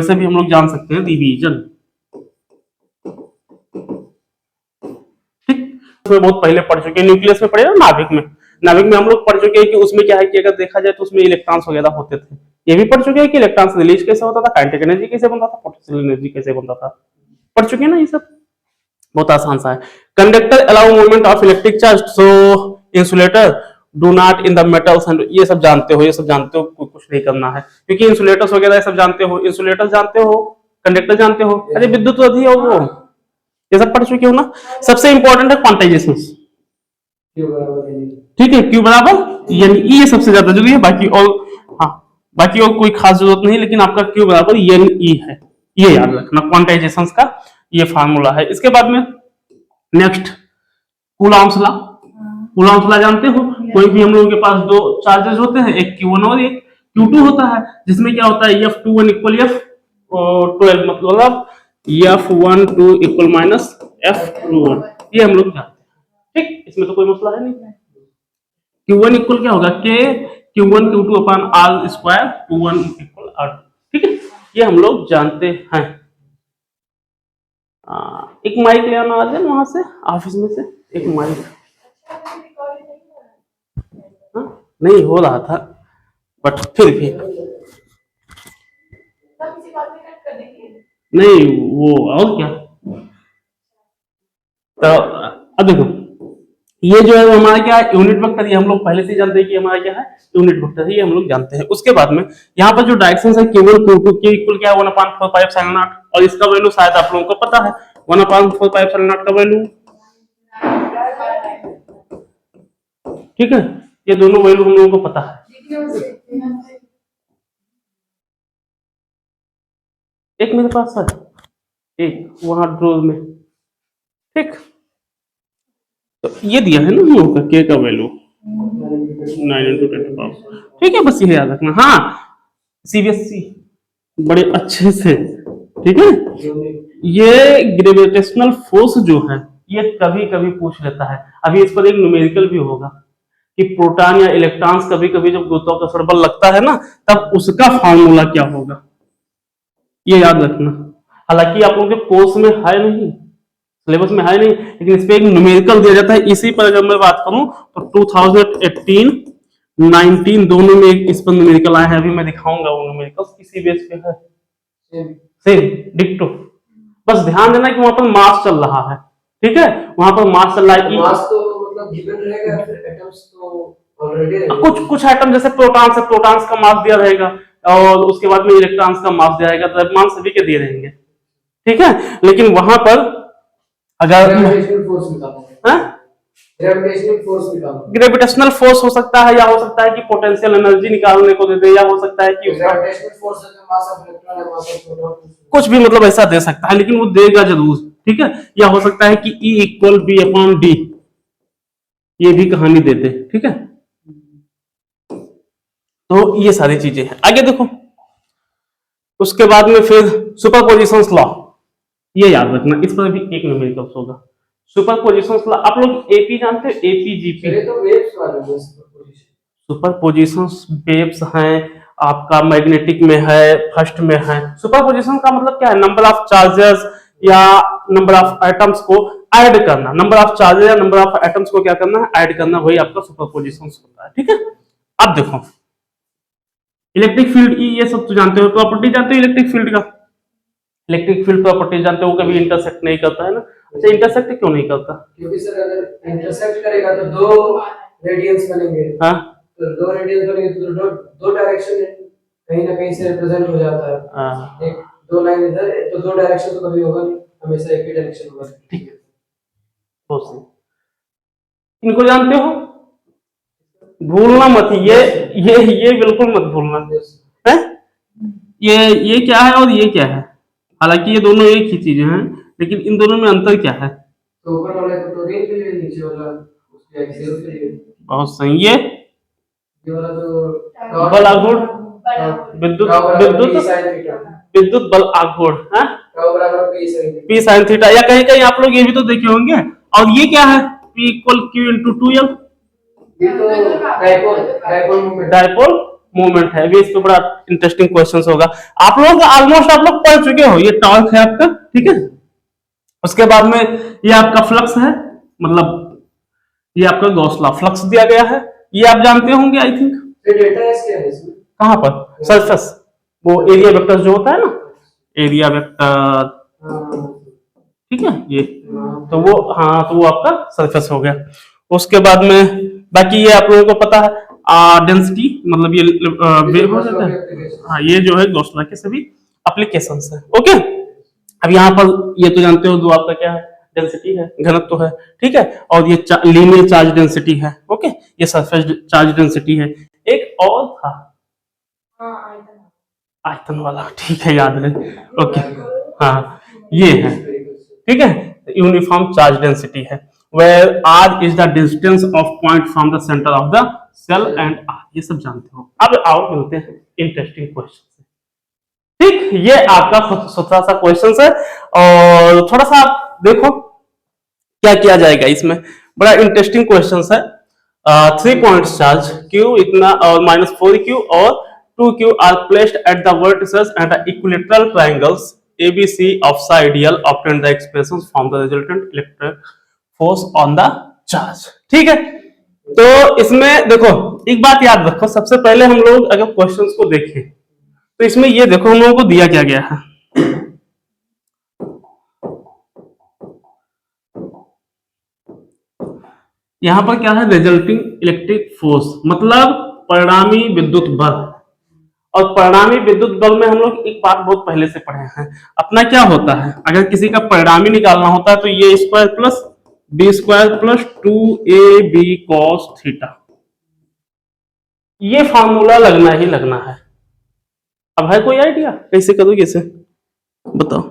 वैसे भी हम लोग जान सकते हैं डिवीजन, ठीक। उसमें बहुत पहले पढ़ चुके हैं, न्यूक्लियस में पढ़े ना, नाभिक में, नाभिक में हम लोग पढ़ चुके हैं कि उसमें क्या है कि अगर देखा जाए तो उसमें इलेक्ट्रॉन्स वगैरह होते थे। ये भी पढ़ चुके हैं कि इलेक्ट्रॉन्स रिलीज कैसे होता था, काइनेटिक एनर्जी कैसे बनता था, पोटेंशियल एनर्जी कैसे बनता था, पढ़ चुके हैं ना ये सब। बहुत आसान सा है। Conductor allow movement of electric charge, so insulator do not in the metals and, ये सब जानते हो, ये सब जानते हो, कुछ नहीं करना है क्योंकि इंसुलेटर्स वगैरह ये सब जानते हो, इंसुलेटर जानते हो, कंडक्टर जानते हो, अरे विद्युत रोधी हो वो, ये सब पढ़ चुके हो ना। सबसे इंपॉर्टेंट है क्वांटाइजेशन, ठीक है, क्यू बराबर यानी ई, ये सबसे ज्यादा जरूरी है, बाकी और हाँ बाकी और कोई खास जरूरत नहीं, लेकिन आपका क्यू बराबर एन ई है, ये याद रखना क्वांटाइजेशन का ये फार्मूला है। इसके बाद में next Coulomb's law, Coulomb's law जानते हो, कोई भी हम लोगों के पास दो चार्जेस होते हैं, एक Q1 और एक Q2 होता है, जिसमें क्या होता है F21 इक्वल F12, मतलब F12 इक्वल माइनस F21, ये हम लोग जानते हैं, ठीक, इसमें तो कोई मसला है नहीं। Q1 इक्वल क्या होगा K Q1 Q2 upon R square, Q1 equal R, ठीक है, ये हम लोग जानते हैं। एक माइक ले आना आज वहां से ऑफिस में से, एक माइक, नहीं हो रहा था बट फिर भी नहीं वो, और क्या, तो अब देखो ये जो है वो हमारा क्या है यूनिट वेक्टर, ये हम लोग पहले से जानते हैं कि हमारा क्या है यूनिट वेक्टर है, ये हम लोग जानते हैं। उसके बाद में यहाँ पर जो डायरेक्शन है Q1 Q2 के इक्वल क्या है 1/4πε0, और इसका वैल्यू शायद आप लोगों को पता है 1/4πε0 का वैल्यू, ठीक है, ये दोनों वैल्यू हम लोगों को पता है। एक मेरे पास है, एक वहां ड्रोर में, ठीक, तो ये दिया है ना हम लोगों का के का वैल्यू 9 × 10⁻, ठीक है, बस ये याद रखना। हाँ सीबीएसई बड़े अच्छे से, ठीक है, ये ग्रेविटेशनल फोर्स जो है ये कभी कभी पूछ लेता है, अभी इस पर एक न्यूमेरिकल भी होगा कि प्रोटॉन या इलेक्ट्रॉन्स कभी कभी जब गुरुत्वाकर्षण बल लगता है ना तब उसका फार्मूला क्या होगा, ये याद रखना। हालांकि आप लोगों के कोर्स में है नहीं, सिलेबस में है नहीं, लेकिन इस पे एक न्यूमेरिकल दिया जाता है। इसी पर अगर मैं बात करूं तो 2018 19 दोनों में इस पर न्यूमेरिकल आया है, अभी मैं दिखाऊंगा वो न्यूमेरिकल इसी बेस पे है, सेम डिक्टो। बस ध्यान देना कि वहां पर मास चल रहा है, ठीक है, वहां पर मास चल रहा है, मास तो मतलब गिवन रहेगा, फिर एटम्स तो ऑलरेडी कुछ कुछ एटम जैसे प्रोटॉन्स है, प्रोटॉन्स का मास दिया रहेगा, और उसके बाद में इलेक्ट्रॉन्स का मास दिया रहेगा, द्रव्यमान सभी के दिए रहेंगे, ठीक है, लेकिन वहां पर अगर ग्रेविटेशनल फोर्स हो सकता है, या हो सकता है कि पोटेंशियल एनर्जी निकालने को दे दे, या हो सकता है कि कुछ भी मतलब ऐसा दे सकता है, लेकिन वो देगा जरूर, ठीक है, या हो सकता है कि E इक्वल B/D, ये भी कहानी देते, ठीक है, तो ये सारी चीजें हैं। आगे देखो उसके बाद में फिर सुपरपोजिशन लॉ, ये याद रखना, इस पर भी एक न्यूमेरिकल होगा। सुपरपोजिशन लॉ आप लोग एपी जानते हो, एपीजीपी, सुपरपोजिशन वेव्स हैं, आपका मैग्नेटिक में है, फर्स्ट में है। सुपरपोजिशन का मतलब क्या है, नंबर ऑफ चार्जेस या नंबर ऑफ एटम्स को ऐड करना, नंबर ऑफ चार्जेस या नंबर ऑफ एटम्स को क्या करना है, ऐड करना, वही आपका सुपरपोजिशन होता है, ठीक है। अब देखो इलेक्ट्रिक फील्ड की ये सब तो जानते हो, प्रॉपर्टी जानते हो इलेक्ट्रिक फील्ड का, इलेक्ट्रिक फील्ड प्रॉपर्टी जानते हो, कभी इंटरसेक्ट नहीं करता है ना। अच्छा इंटरसेक्ट क्यों नहीं करता, क्योंकि सर अगर इंटरसेक्ट करेगा तो दो रेडियंस बनेंगे, हाँ तो दो रेडियंस बनेंगे तो दो डायरेक्शन कहीं ना कहीं से रिप्रेजेंट हो जाता है, एक दो लाइन इधर तो दो डायरेक्शन तो कभी होगा नहीं, हमेशा एक ही डायरेक्शन होगा, ठीक है, तो सही, इनको जानते हो, भूलना मत, ये बिल्कुल मत भूलना है, ये क्या है और ये क्या है, हालांकि ये दोनों एक ही चीजें हैं, लेकिन इन दोनों में अंतर क्या है, तो ऊपर वाला तो टोरिन के लिए, नीचे वाला उसके एक्सियल के लिए, बहुत सही, ये वाला तो बल आघूर्ण, विद्युत विद्युत विद्युत बल आघूर्ण है, P sin थीटा, या कहीं कहीं आप लोग ये भी तो देखे होंगे, और ये क्या है P equal Q into 2L, ये तो डायपोल, डायपोल मोमेंट है, भी इस पे बड़ा इंटरेस्टिंग क्वेश्चंस होगा। आप लोग ऑलमोस्ट आप लोग पढ़ चुके हो, ये टॉर्क है आपका, ठीक है। उसके बाद में ये आपका फ्लक्स है, मतलब ये आपका गॉस लॉ फ्लक्स दिया गया है, ये आप जानते होंगे आई थिंक। डेल्टा एस क्या है इसमें? कहां पर? सरफेस, वो एरिया वेक्टर जो होता है ना, एरिया वेक्टर, ठीक है ये, तो वो, हाँ तो वो आपका सरफेस हो गया। उसके बाद में बाकी ये आप लोगों को पता है डेंसिटी, मतलब ये वेव हो जाता है, हाँ ये जो है गॉस लॉ के सभी एप्लीकेशंस है, ओके। अब यहाँ पर ये तो जानते हो, दो आपका क्या है, डेंसिटी है, घनत्व है, ठीक है, और ये लीनियर चार्ज डेंसिटी है, ओके, ये सरफेस चार्ज डेंसिटी है। एक और था आयतन वाला, ठीक है, याद है, ओके, हाँ ये है, ठीक है, यूनिफॉर्म चार्ज डेंसिटी है, where R is the distance of point from the centre of the cell and R, ये सब जानते हो। अब आओ मिलते हैं इंटरेस्टिंग क्वेश्चन, ठीक, ये आपका छोटा सा क्वेश्चन है, और थोड़ा सा आप देखो क्या किया जाएगा इसमें, बड़ा इंटरेस्टिंग क्वेश्चन है। 3 पॉइंट्स चार्ज Q इतना और -4Q और 2Q are placed at the vertices and the equilateral triangles ABC of sidereal obtain the expressions from the resultant electric force on the charge, ठीक है। तो इसमें देखो एक बात याद रखो, सबसे पहले हम लोग अगर क्वेश्चंस को देखें तो इसमें ये देखो हम लोगों को दिया क्या गया है, यहां पर क्या है, रिजल्टिंग इलेक्ट्रिक फोर्स, मतलब परिणामी विद्युत बल। और परिणामी विद्युत बल में हम लोग एक बात बहुत पहले से पढ़े हैं, अपना क्या होता है, अगर किसी का परिणामी निकालना होता है तो ये square plus B square plus 2ab cos theta, ये फॉर्मूला लगना ही लगना है। अब है कोई आइडिया कैसे करोगे इसे, बताओ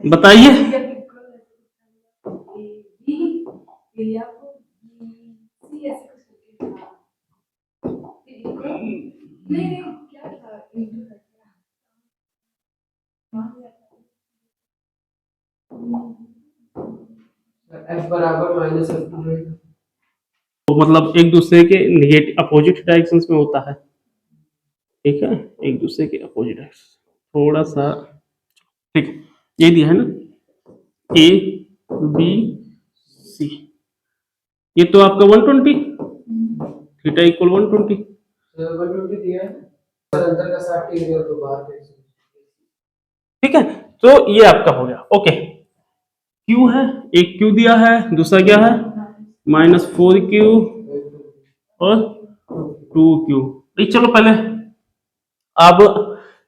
बताइए। F बराबर माइनस F2 रहेगा, तो मतलब एक दूसरे के निगेटिव अपोजिट डायरेक्शंस में होता है, ठीक है, एक दूसरे के अपोजिट डायरेक्शन, थोड़ा सा, ठीक है, ये दिया है ना A B C, ये तो आपका 120, थीटा इक्वल 120, 120 दिया है, अंदर का 60 एरिया तो बाहर का, ठीक है, तो ये आपका हो गया, ओके। Q है, एक Q दिया है, दूसरा क्या है -4Q और 2Q। चलो पहले अब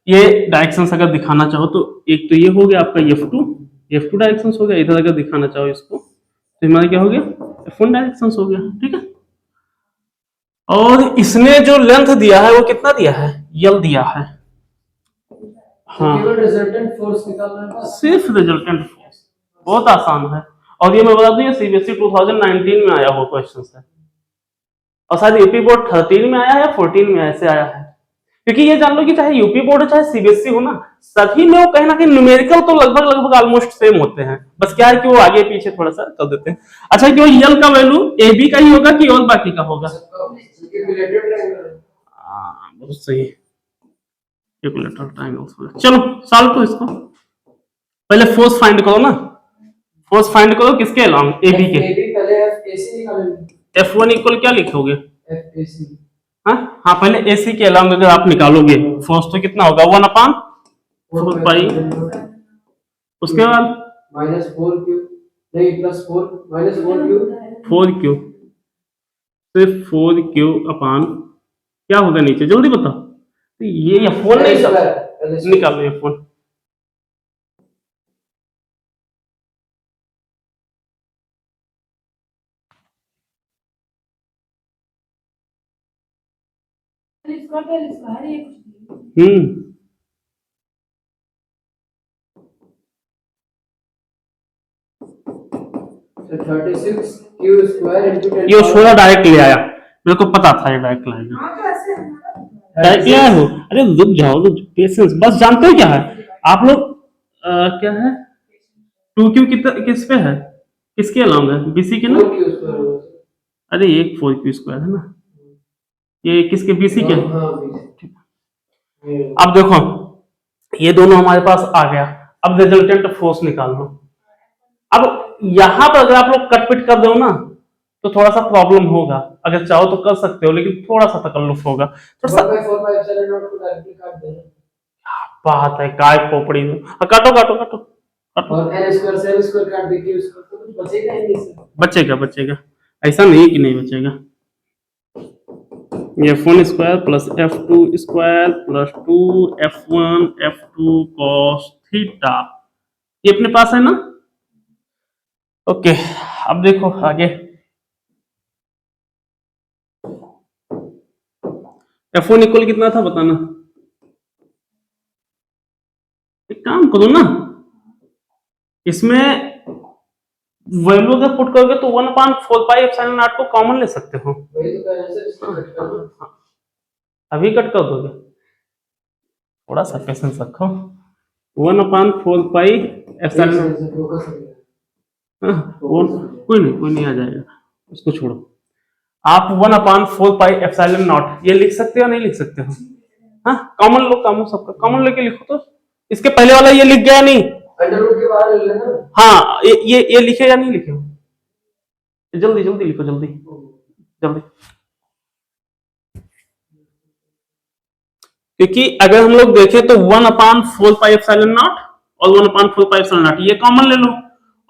ये डायरेक्शंस अगर दिखाना चाहो तो एक तो ये हो गया आपका F2 डायरेक्शंस हो गया, इधर अगर दिखाना चाहो इसको तो हमारा क्या हो गया, F1 डायरेक्शंस हो गया, ठीक है। और इसने जो लेंथ दिया है वो कितना दिया है, L दिया है, हाँ केवल रिजल्टेंट फोर्स निकालना है, सिर्फ रिजल्टेंट फोर्स, बहुत आसान है। और ये मैं बता दूं ये सीबीएसई 2019 में आया हुआ क्वेश्चन है, और शायद यूपी बोर्ड 13 में आया है, 14 में ऐसे आया है, क्योंकि ये जान लो कि चाहे यूपी बोर्ड हो चाहे सीबीएसई हो ना, सभी में वो कहीं ना कहीं न्यूमेरिकल तो लगभग लगभग ऑलमोस्ट सेम होते हैं, बस क्या है कि वो आगे पीछे थोड़ा सा कर देते हैं। अच्छा कि वो यल का वैल्यू ए बी का ही होगा कि और बाकी का होगा, बहुत सही, इक्विलेटरल ट्रायंगल्स होगा। चलो सॉल्व तो इसको, पहले फोर्स फाइंड करो ना, फोर्स फाइंड करो किसके अलॉन्ग, ए बी के, F1 इक्वल क्या लिखोगे, हाँ हाँ पहले AC के अलॉन्ग अगर आप निकालोगे फोर्स तो कितना होगा 1/4 पाई, उसके बाद -4Q नहीं +4 -4Q 4Q, सिर्फ 4Q अपान क्या होगा नीचे, जल्दी बताओ, तो ये F1 नहीं सब निकालो F1, ये छोड़ा डायरेक्ट ले आया, मेरे को पता था ये डायरेक्ट लाएगा, डायरेक्ट ले आया हो, अरे रुक जाओ, पेशेंस, बस जानते हो क्या है आप लोग, क्या है 2Q किस पे है, किसके अलॉन्ग है, BC के ना, अरे एक 4q² है ना, ये किसके बीसी के। हाँ बीसी। ये अब देखो ये दोनों हमारे पास आ गया, अब रिजल्टेंट फोर्स निकाल लो। अब यहां पर अगर आप लोग कट पिट कर दो ना तो थोड़ा सा प्रॉब्लम होगा, अगर चाहो तो कर सकते हो लेकिन थोड़ा सा तकल्लुफ होगा थोड़ा सा। 1/4 को डायरेक्टली काट देना। बात है काय पोपड़ी में, काटो काटो काटो काटो। और n स्क्वायर सेल स्क्वायर काट देके उसको तो कुछ बचेगा ही नहीं इससे। बचेगा बचेगा, ऐसा नहीं कि नहीं बचेगा। f1² plus f2² plus 2f1 f2 cos theta, ये अपने पास है ना। ओके अब देखो आगे, f1 इक्वल कितना था बताना। एक काम करो ना, इसमें वैल्यू अगर पुट करोगे तो 1/4πε0 को कॉमन ले सकते हो। वही तो कह रहे हैं सर, इसको कट करना। अभी कट कर दोगे, थोड़ा सा पेशेंस रखो। 1/4πε0, फोकस हो गया। कोई नहीं आ जाएगा, उसको छोड़ो। आप 1/4πε0 ये लिख सकते हो नहीं लिख सकते हो। हाँ कॉमन लो, कॉमन सबका कॉमन लेके लिखो तो इसके पहले वाला ये लिख गया नहीं। अंडर रूट के बाहर ले लेना। हाँ ये लिखेगा नहीं लिखे, जल्दी जल्दी लिखो जल्दी जल्दी, क्योंकि अगर हम लोग देखें तो 1/4πε0 और 1/4πε0 ये कॉमन ले लो,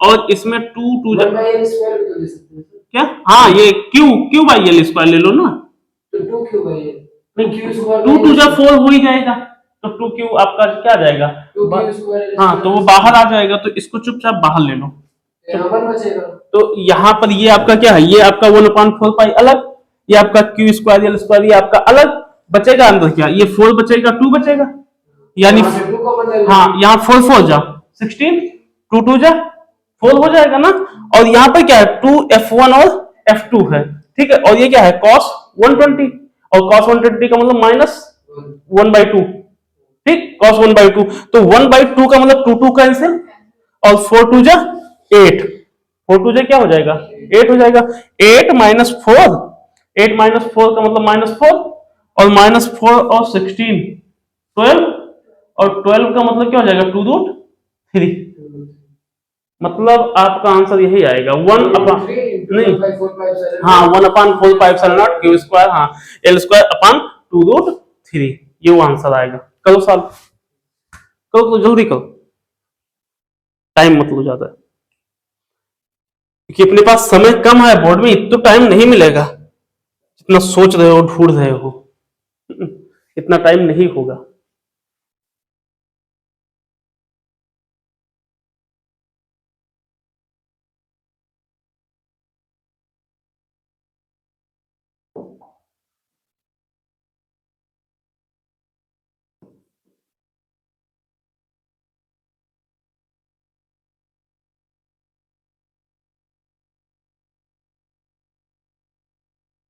और इसमें 2 2 1 बाय n स्क्वायर भी तो ले सकते हैं सर। क्या, हाँ ये q/l² ले लो ना, तो 2q बाय n, नहीं q स्क्वायर 2 2 जब 4 हो ही जाएगा तो 2q आपका क्या आ जाएगा, 2q स्क्वायर। हाँ तो वो बाहर आ जाएगा, तो इसको चुपचाप बाहर ले लो। यहाँ 1 बचेगा। तो यहाँ पर ये आपका क्या है, ये आपका 1/4π अलग, ये आपका q²l², ये आपका अलग बचेगा, अंदर क्या ये 4 बचेगा 2 बचेगा, यानी यहाँ से 2 कॉमन ले लेना। हाँ यहाँ 4 4 जा 16, 2 2 जा 4 हो जाएगा ना, और यहाँ पर क्या है 2f1 और f2 है, ठीक है, और ये क्या है cos 120, और cos 120 का मतलब -1/2, ठीक, cos 1/2, तो 1/2 का मतलब 2 2 कैंसिल, और 4 2 जा 8, 4 2 जा क्या हो जाएगा 8 हो जाएगा, 8 -4, 8 -4 का मतलब -4, और -4 और 16 12, और 12 का मतलब क्या हो जाएगा 2√3, मतलब आपका आंसर यही आएगा 1 नहीं, हाँ 1/4πε0 q², हाँ l²/2√3, ये वो आंसर आएगा। करो सॉल्व, करो तो जल्दी करो, टाइम मत लो ज्यादा, क्योंकि अपने पास समय कम है, बोर्ड में इतना टाइम नहीं मिलेगा जितना सोच रहे हो ढूंढ रहे हो, इतना टाइम नहीं होगा।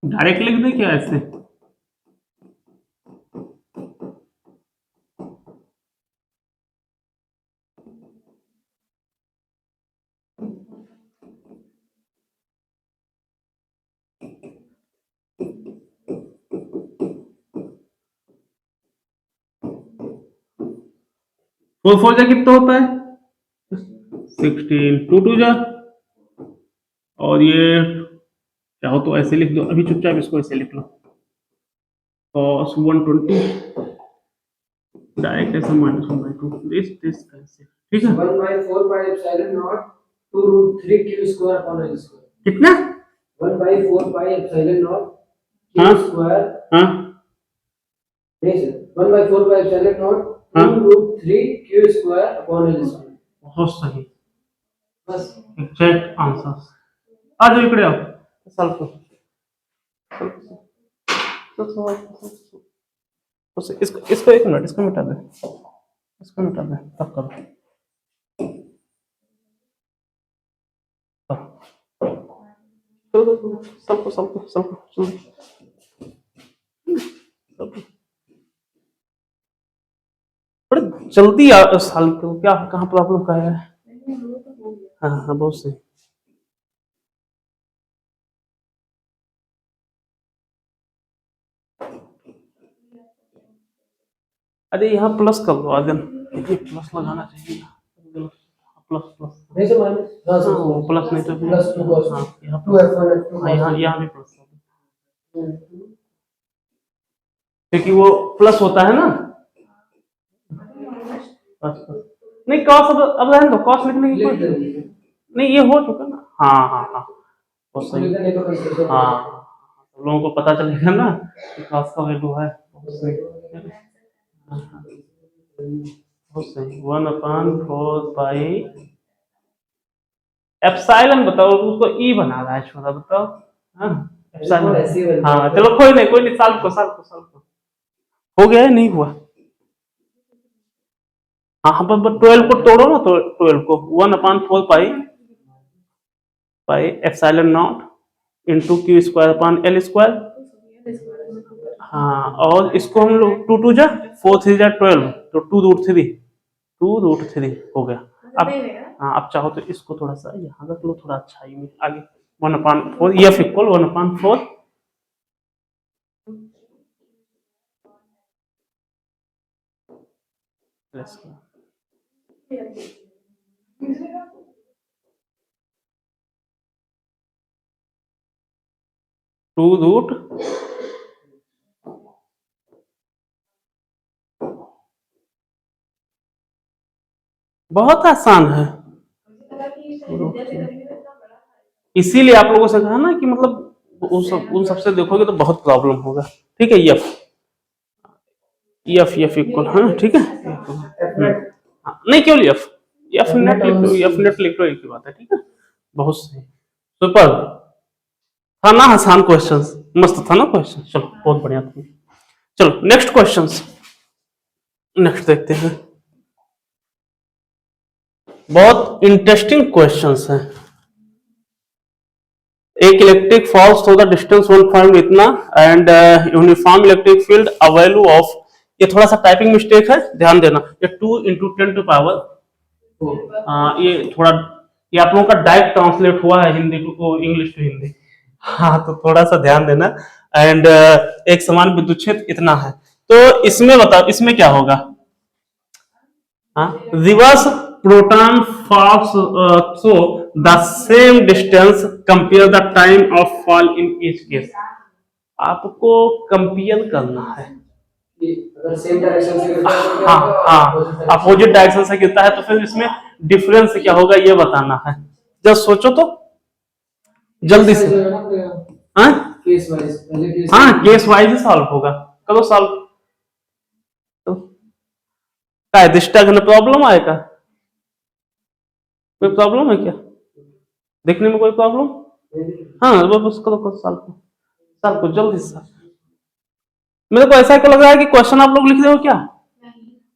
डायरेक्ट लिख दे क्या ऐसे, फोर 4 जा कितना होता है 16, 2 2 जा, और ये चाहो तो ऐसे लिख दो, अभी चुपचाप इसको ऐसे लिख लो, cos 120 डायरेक्ट ऐसे -1/2, दिस कैसे, ठीक है 1/4πε0 2√3q² कितना 1/4πε0 हाँ q², हाँ नहीं सर 1/4πε0 हाँ 2√3q² बहुत सही, बस। Exact answer. आ जाओ इकडे आओ, सॉल्व करो, इसको 1 मिनट, इसको मिटा दे, इसको मिटा दे तब करो, सॉल्व बड़े जल्दी सॉल्व करो, क्या कहाँ प्रॉब्लम का है। हाँ हाँ बहुत सही। अरे यहाँ प्लस कर दो आगे, ये प्लस लगाना चाहिए, प्लस प्लस, नहीं से माइनस, हाँ से हाँ प्लस नहीं तो फिर प्लस 2 cos हाँ यहाँ 2 f1 f2 हाँ यहाँ भी प्लस कर दो, cos क्योंकि वो प्लस होता है ना। बस बस। नहीं कॉस अब रहने दो, कॉस लिखने की कोई नहीं, ये हो चुका ना। हाँ हाँ हाँ बहुत सही। लिखने को कंफ्यूजन हाँ तो लोगों को पता चलेगा ना कि कॉस का वैल्यू है। बहुत सही, बहुत सही। 1/4 पाई एप्सिलॉन, बताओ उसको ई बना रहा है छोटा, बताओ। हाँ एप्सिलॉन, हाँ चलो कोई नहीं, साल को हो गया है, नहीं हुआ। हाँ हाँ पर 12 को तोड़ो ना, तो 12 को 1/4 pi epsilon not into Q square upon L square. हाँ और इसको हम लोग 2 2 जा 4 3 जा 12, तो 2√3 हो गया। अब हाँ अब चाहो तो इसको थोड़ा सा यहाँ रख लो, थोड़ा अच्छा ही में आगे 1/4 एफ इक्वल 1/4 2 रूट बहुत आसान है, इसीलिए आप लोगों से कहा ना कि मतलब उन सबसे देखोगे तो बहुत प्रॉब्लम होगा। ठीक है, एफ इक्वल, हाँ ठीक है। हाँ, नहीं केवल एफ नेट लिख लो, एक ही बात है। ठीक है, बहुत सही, सुपर था ना, आसान क्वेश्चन, मस्त था ना क्वेश्चन। चलो बहुत बढ़िया था। चलो नेक्स्ट क्वेश्चन, नेक्स्ट देखते हैं। बहुत इंटरेस्टिंग क्वेश्चंस हैं। एक electric falls through the distance 1 find इतना and uniform electric field a value of, ये थोड़ा सा टाइपिंग मिस्टेक है, ध्यान देना। ये 2 × 10⁻⁴ ये थोड़ा, ये आप लोगों का डायरेक्ट ट्रांसलेट हुआ है Hindi to English to Hindi, हाँ तो थोड़ा सा ध्यान देना। एंड एक समान विद्युत क्षेत्र इतना है, तो इसमें बताओ इसमें क्या होगा। Reverse proton falls through the same distance, compare the time of fall in each case. आपको कंपेयर करना है, अगर सेम डायरेक्शन से गिरता है तो क्या हाँ होगा, हाँ अपोजिट डायरेक्शन से गिरता है तो फिर इसमें डिफरेंस क्या होगा ये बताना है। जस्ट सोचो तो जल्दी से। हाँ केस वाइज, पहले केस हाँ केस वाइज ही सॉल्व होगा, करो सॉल्व। तो क्या है, दिशा में प्रॉब्लम आएगा, कोई प्रॉब्लम है क्या, देखने में कोई प्रॉब्लम। हाँ बस करो सॉल्व को जल्दी से। मेरे को ऐसा क्या लग रहा है कि क्वेश्चन आप लोग लिख रहे हो क्या,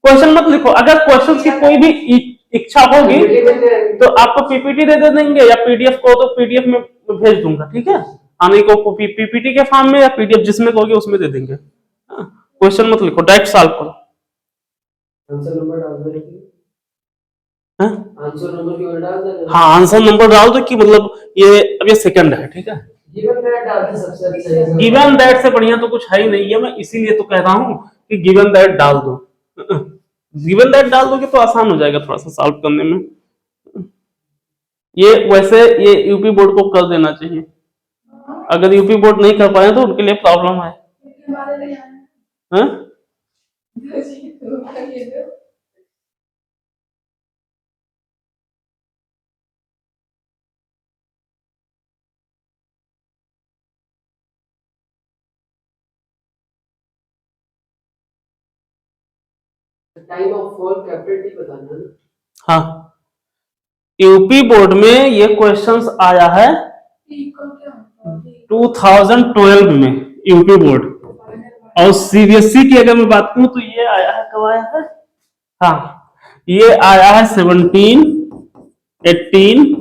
क्वेश्चन मत लिखो। अगर क्वेश्चन की कोई भी इच्छा होगी तो आपको पीपीटी दे देंगे या पीडीएफ को, तो पीडीएफ में भेज दूंगा। ठीक है, आने को पीपीटी के फॉर्म में या पीडीएफ जिसमें कहोगे उसमें दे देंगे। क्वेश्चन मत लिखो, डायरेक्ट सॉल्व करो। आंसर नंबर डाल दो, आंसर नंबर की डाल दो। हाँ आंसर नंबर डाल दो कि मतलब ये अब ये सेकंड है। ठीक है, गिवन दैट डालते सबसे अच्छा है। गिवन दैट से बढ़िया तो कुछ है ही नहीं है, मैं इसीलिए तो कह रहा हूँ कि गिवन दैट डाल दो। गिवन दैट डाल दोगे तो आसान हो जाएगा थोड़ा सा सॉल्व करने में। ये वैसे ये यूपी बोर्ड को कर देना चाहिए, अगर यूपी बोर्ड नहीं कर पाए तो उनके लिए प्रॉब्लम है। हाँ? Time of fall capital T बताना है। हाँ यूपी बोर्ड में ये क्वेश्चंस आया है 2012 में यूपी बोर्ड, और सीबीएसई की अगर मैं बात करूं तो ये आया है, कब आया है, हाँ ये आया है 17, 18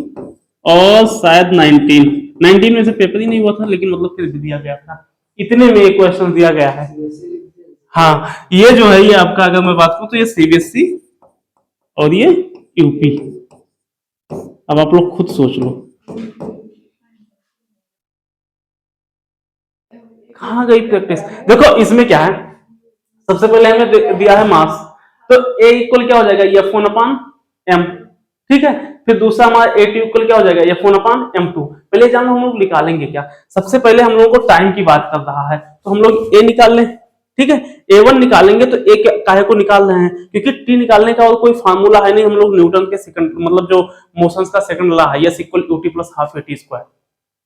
और शायद 19 में से पेपर ही नहीं हुआ था, लेकिन मतलब फिर भी दिया गया था, इतने में एक क्वेश्चन दिया गया है। हाँ ये जो है ये आपका, अगर मैं बात करूं तो ये सीबीएसई और ये यूपी। अब आप लोग खुद सोच लो कहां गई प्रैक्टिस। देखो इसमें क्या है, सबसे पहले हमें दिया है मास, तो A इक्वल क्या हो जाएगा, F1 अपान m, ठीक है। फिर दूसरा हमारा A2 इक्वल क्या हो जाएगा, F1 अपान m2। पहले जान लो हम लोग निकालेंगे क्या, सबसे पहले हम लोगों को टाइम की बात कर रहा है, तो हम लोग A निकाल लें, ठीक है। A1 निकालेंगे तो A काहे को निकाल रहे हैं, क्योंकि T निकालने का और कोई फार्मूला है नहीं, हम लोग न्यूटन के सेकंड मतलब जो मोशंस का सेकंड लॉ है, S equal UT plus half AT square,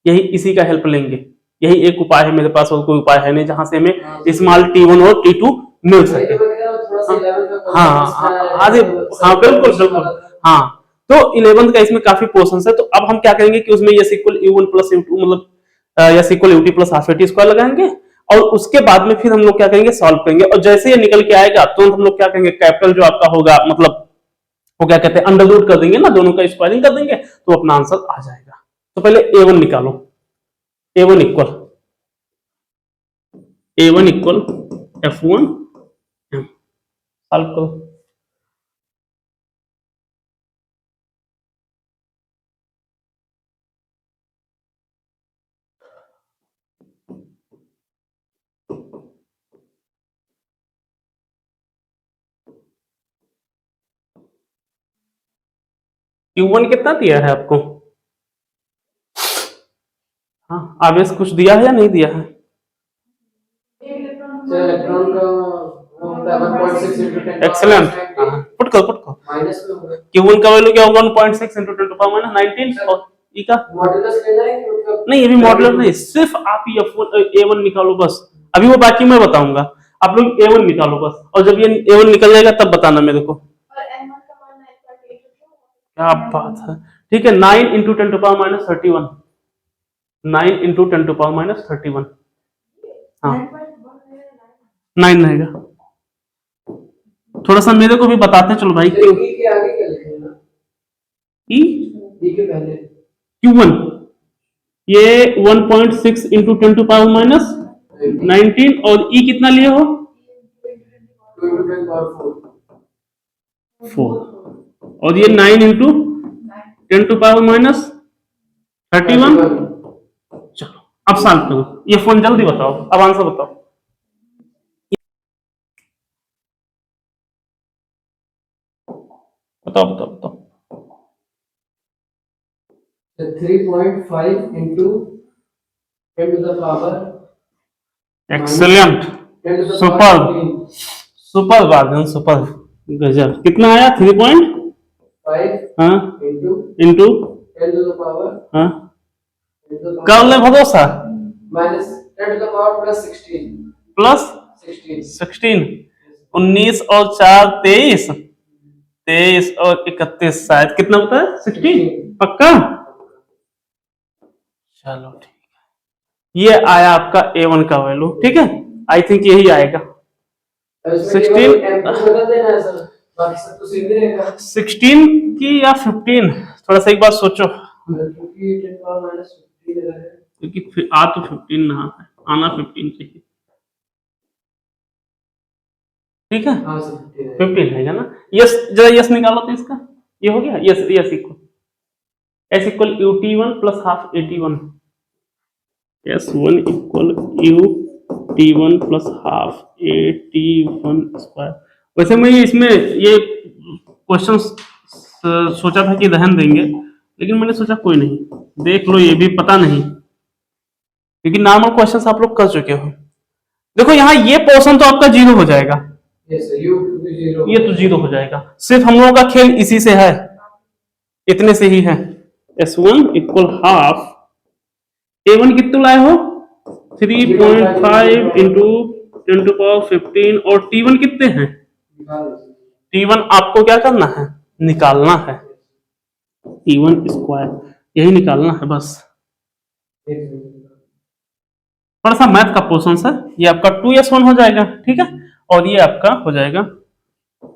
यही इसी का हेल्प लेंगे। यही एक उपाय है मेरे पास, और कोई उपाय है नहीं जहां से हमें स्मॉल T1 और T2 मिल सके। हाँ हाँ हाँ बिल्कुल बिल्कुल हाँ। तो 11th का इसमें काफी पोर्शन है, तो अब हम क्या करेंगे कि उसमें S equal U1 plus U2 मतलब S equal UT plus half AT square लगाएंगे, और उसके बाद में फिर हम लोग क्या करेंगे, सॉल्व करेंगे, और जैसे ये निकल के आएगा तुरंत हम लोग क्या करेंगे, कैपिटल जो आपका होगा मतलब वो क्या कहते हैं अंडर रूट कर देंगे ना, दोनों का स्क्वायरिंग कर देंगे तो अपना आंसर आ जाएगा। तो पहले A1 निकालो, A1 equal F1 m, solve करो। Q1 कितना दिया है आपको, हाँ आवेश कुछ दिया है या नहीं दिया है, इलेक्ट्रॉन का वो होता है 1.6 into 10 एक्सेलेंट, पुट करो माइनस में होगा। Q1 का वैल्यू क्या होगा 1.6 into 10 to power minus 19, और E का मॉड्यूलस लेना है कि मतलब नहीं, अभी मॉडुलर नहीं, सिर्फ आप A1 निकालो बस, अभी वो बाकी मैं बताऊंगा, आप लोग A1 निकालो बस, और जब ये A1 निकल जाएगा तब बताना मेरे को। क्या बात है, ठीक है। 9 into 10 to power minus 31, 9 into 10 to power minus 31, हाँ 9 रहेगा। थोड़ा सा मेरे को भी बताते चलो भाई, E के आगे क्या लिखेंगे, E E के पहले Q1 ये 1.6 इंटू 10 टू पावर माइनस 19, और E कितना लिए हो 4, और ये 9 इंटू 10 टू पावर माइनस 31। चलो अब सॉल्व करो, ये फोन जल्दी बताओ, अब आंसर बताओ। बताओ बताओ बताओ। 3.5 into 10 to the power excellent, 10 to the super power 15 super bargain, super गजब। कितना आया 3.5 हाँ इंटू 10 to the power हाँ कर ले भरोसा, minus 10 to the power plus 16 plus 16, 19 और 4 23, 23 और 31 शायद कितना होता है 16 पक्का। चलो ठीक है, ये आया आपका A1 का वैल्यू, ठीक है, आई थिंक यही आएगा 16 की या 15, थोड़ा सा एक बार सोचो, क्योंकि आ तो 15 ना है, आना 15 चाहिए, ठीक है 15 है ना। यस जरा यस निकालो तो इसका, ये हो गया yes, yes equal S equal UT1 plus half AT1, S1 equal UT1 plus half AT1 square. वैसे मैं इसमें ये क्वेश्चन सोचा था कि दहन देंगे, लेकिन मैंने सोचा कोई नहीं, देख लो ये भी पता नहीं, क्योंकि नॉर्मल क्वेश्चन आप लोग कर चुके हो। देखो यहाँ ये पोर्शन तो आपका 0 हो जाएगा, ये तो 0 हो जाएगा, सिर्फ हम लोगों का खेल इसी से है, इतने से ही है। S1 इक्वल हाफ, A1 कितने लाए हो 3.5 इंटू 10 टू पावर 15, और T1 कितने हैं, T1 आपको क्या करना है, निकालना है, T1 स्क्वायर यही निकालना है बस। थोड़ा सा मैथ का पोर्शन है, ये आपका 2S1 हो जाएगा, ठीक है, और ये आपका हो जाएगा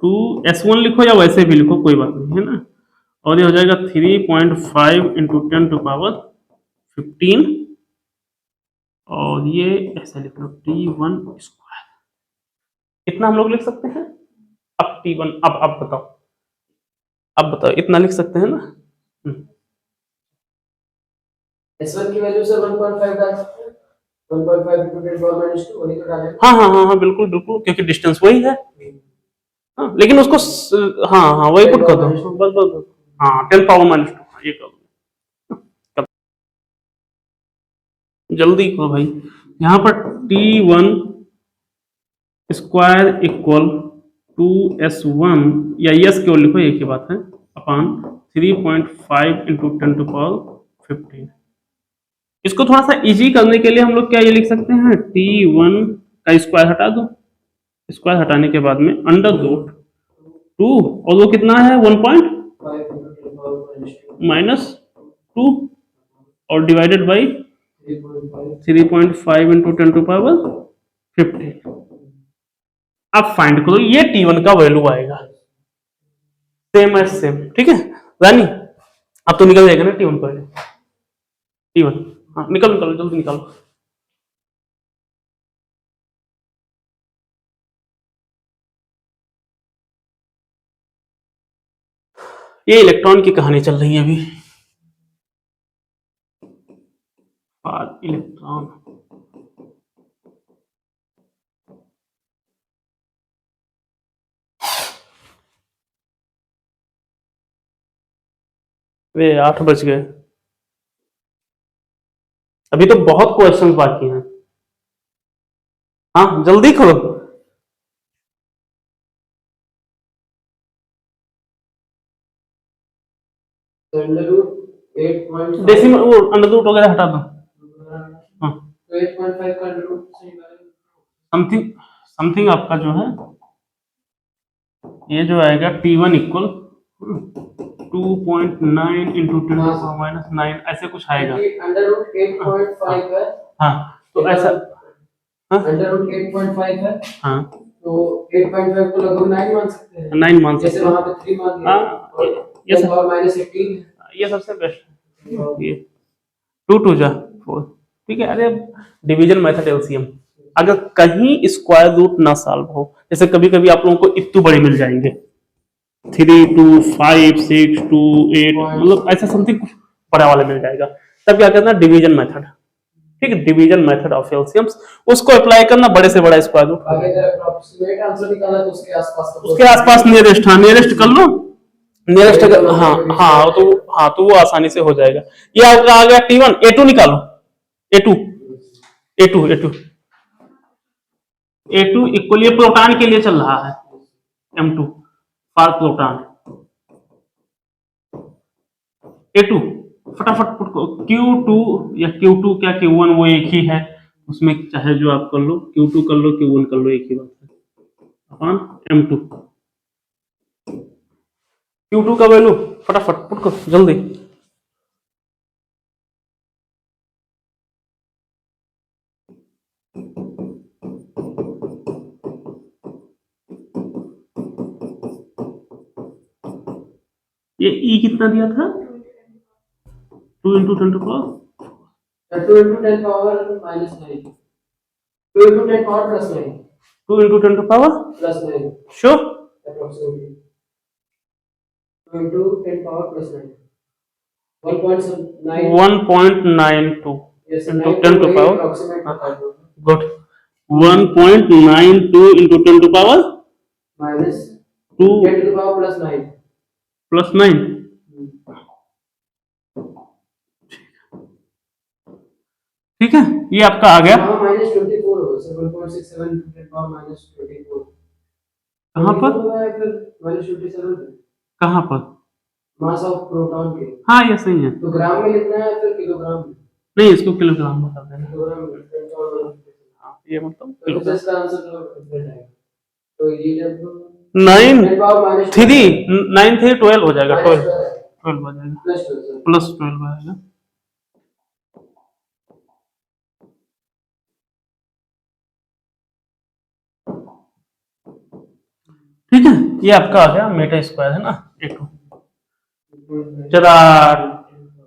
2S1 लिखो या वैसे भी लिखो कोई बात नहीं है ना, और ये हो जाएगा 3.5 इंटू 10 टू पावर 15, और ये ऐसा लिख लो T1 स्क्वायर, इतना हम लोग लिख सकते हैं। अब T1 अब बताओ, अब बताओ इतना लिख सकते हैं ना। S1 की वैल्यू से 1.5 डाल सकते हैं, 1.5 into 10 power minus 2 वही तो डालें। हाँ हाँ हाँ हाँ, बिल्कुल बिल्कुल, क्योंकि डिस्टेंस वही है। हाँ, लेकिन उसको हाँ हाँ वही पुट कर दो, बस बस बस। हाँ 10 पावर माइनस 2 ये कर दो, जल्दी करो भाई। यहाँ पर T1 स्क्वायर इक्वल 2S1 या यस केवल लिखो, एक ही बात है, अपान 3.5 इंटू 10 टू पावर 15। इसको थोड़ा सा इजी करने के लिए हम लोग क्या ये लिख सकते हैं, T1 का स्क्वायर हटा दो, स्क्वायर हटाने के बाद में अंडर रूट 2, और वो कितना है 1 point 5 into 10 power minus 2 minus 2, और divided by 3.5 into 10 to power 15। अब फाइंड करो, ये T1 का वैल्यू आएगा, सेम एज सेम, ठीक है रानी। अब तो निकल जाएगा ना T1 पर, T1, हाँ निकल निकलो जल्दी निकालो। ये इलेक्ट्रॉन की कहानी चल रही है अभी, इलेक्ट्रॉन वे 8 बज गए, अभी तो बहुत क्वेश्चंस बाकी हैं। हाँ जल्दी करो। अंडर रूट 8.5 डेसिमल वो अंडर रूट वगैरह हटा दो। हाँ तो 8.5 का अंडर रूट सही है। समथिंग समथिंग आपका जो है ये जो आएगा T1 इक्वल 2.9 इंटू 10 माइनस 9 ऐसे कुछ आएगा। अंडर रूट 8.5 है। हाँ तो ऐसा, अंडर रूट 8.5 है। हाँ तो 8.5 को लगभग 9 मान सकते हैं। 9 मान सकते हैं, जैसे वहां पे 3 मान दिया। हाँ ये सब पावर माइनस 18 ये सबसे बेस्ट है। ये 2 2 जा 4, ठीक है। अरे डिवीजन मेथड एलसीएम, अगर कहीं स्क्वायर रूट ना सॉल्व हो, जैसे कभी कभी आप लोगों को इतने बड़े मिल जाएंगे 3 2 5 6 2 8, मतलब ऐसा समथिंग कुछ बड़ा वाला मिल जाएगा, तब क्या करना, डिवीजन मेथड, ठीक है, डिवीजन मेथड ऑफ एलसीएम्स, उसको अप्लाई करना, बड़े से बड़ा स्क्वायर रूट, अगर अप्रोक्सीमेट आंसर निकालना तो उसके आसपास नियरेस्ट, हाँ नियरेस्ट कर लो, नियरेस्ट अगर हाँ हाँ तो वो आसानी से हो जाएगा। ये आपका आ गया T1, A2 निकालो, A2 A2 A2 A2 equal, ये प्रोटॉन के लिए चल रहा है, M2 फॉर प्रोटॉन, A2 फटाफट पुट को, Q2 या Q2 क्या Q1 वो एक ही है, उसमें चाहे जो आप कर लो, Q2 कर लो Q1 कर लो, एक ही बात है, अपॉन M2। Q2 का वैल्यू फटाफट पुट करो जल्दी, ये E कितना दिया था, 2 into 10 to power 2 into 10 power minus 9 2 into 10 power plus 9 2 into 10 to power plus 9 sure, approximately 2 into 10 power plus 9 1.9 1.92 yes into 9 10 to power, approximate बता दो good, 1.92 into 10 to power minus 2 10 to the power plus 9 plus 9, ठीक है, ये आपका आ गया हाँ minus 24 होगा sir 1.67 to 10 power minus 24 कहाँ पर, फिर minus 27 कहाँ पर, मास ऑफ प्रोटॉन के, हाँ ये सही है, तो ग्राम में लिखना है फिर किलोग्राम में, नहीं इसको किलोग्राम में कर देना, किलोग्राम में हाँ ये मतलब तो किलोग्राम, इसका आंसर तो डिफरेंट है। तो ये जब 9 10 power minus 3 9 3 12 हो जाएगा, 12 12 12 हो जाएगा, प्लस 12 प्लस 12 आएगा, ठीक है। ये आपका आ गया मेटा स्क्वायर है ना A2। जरा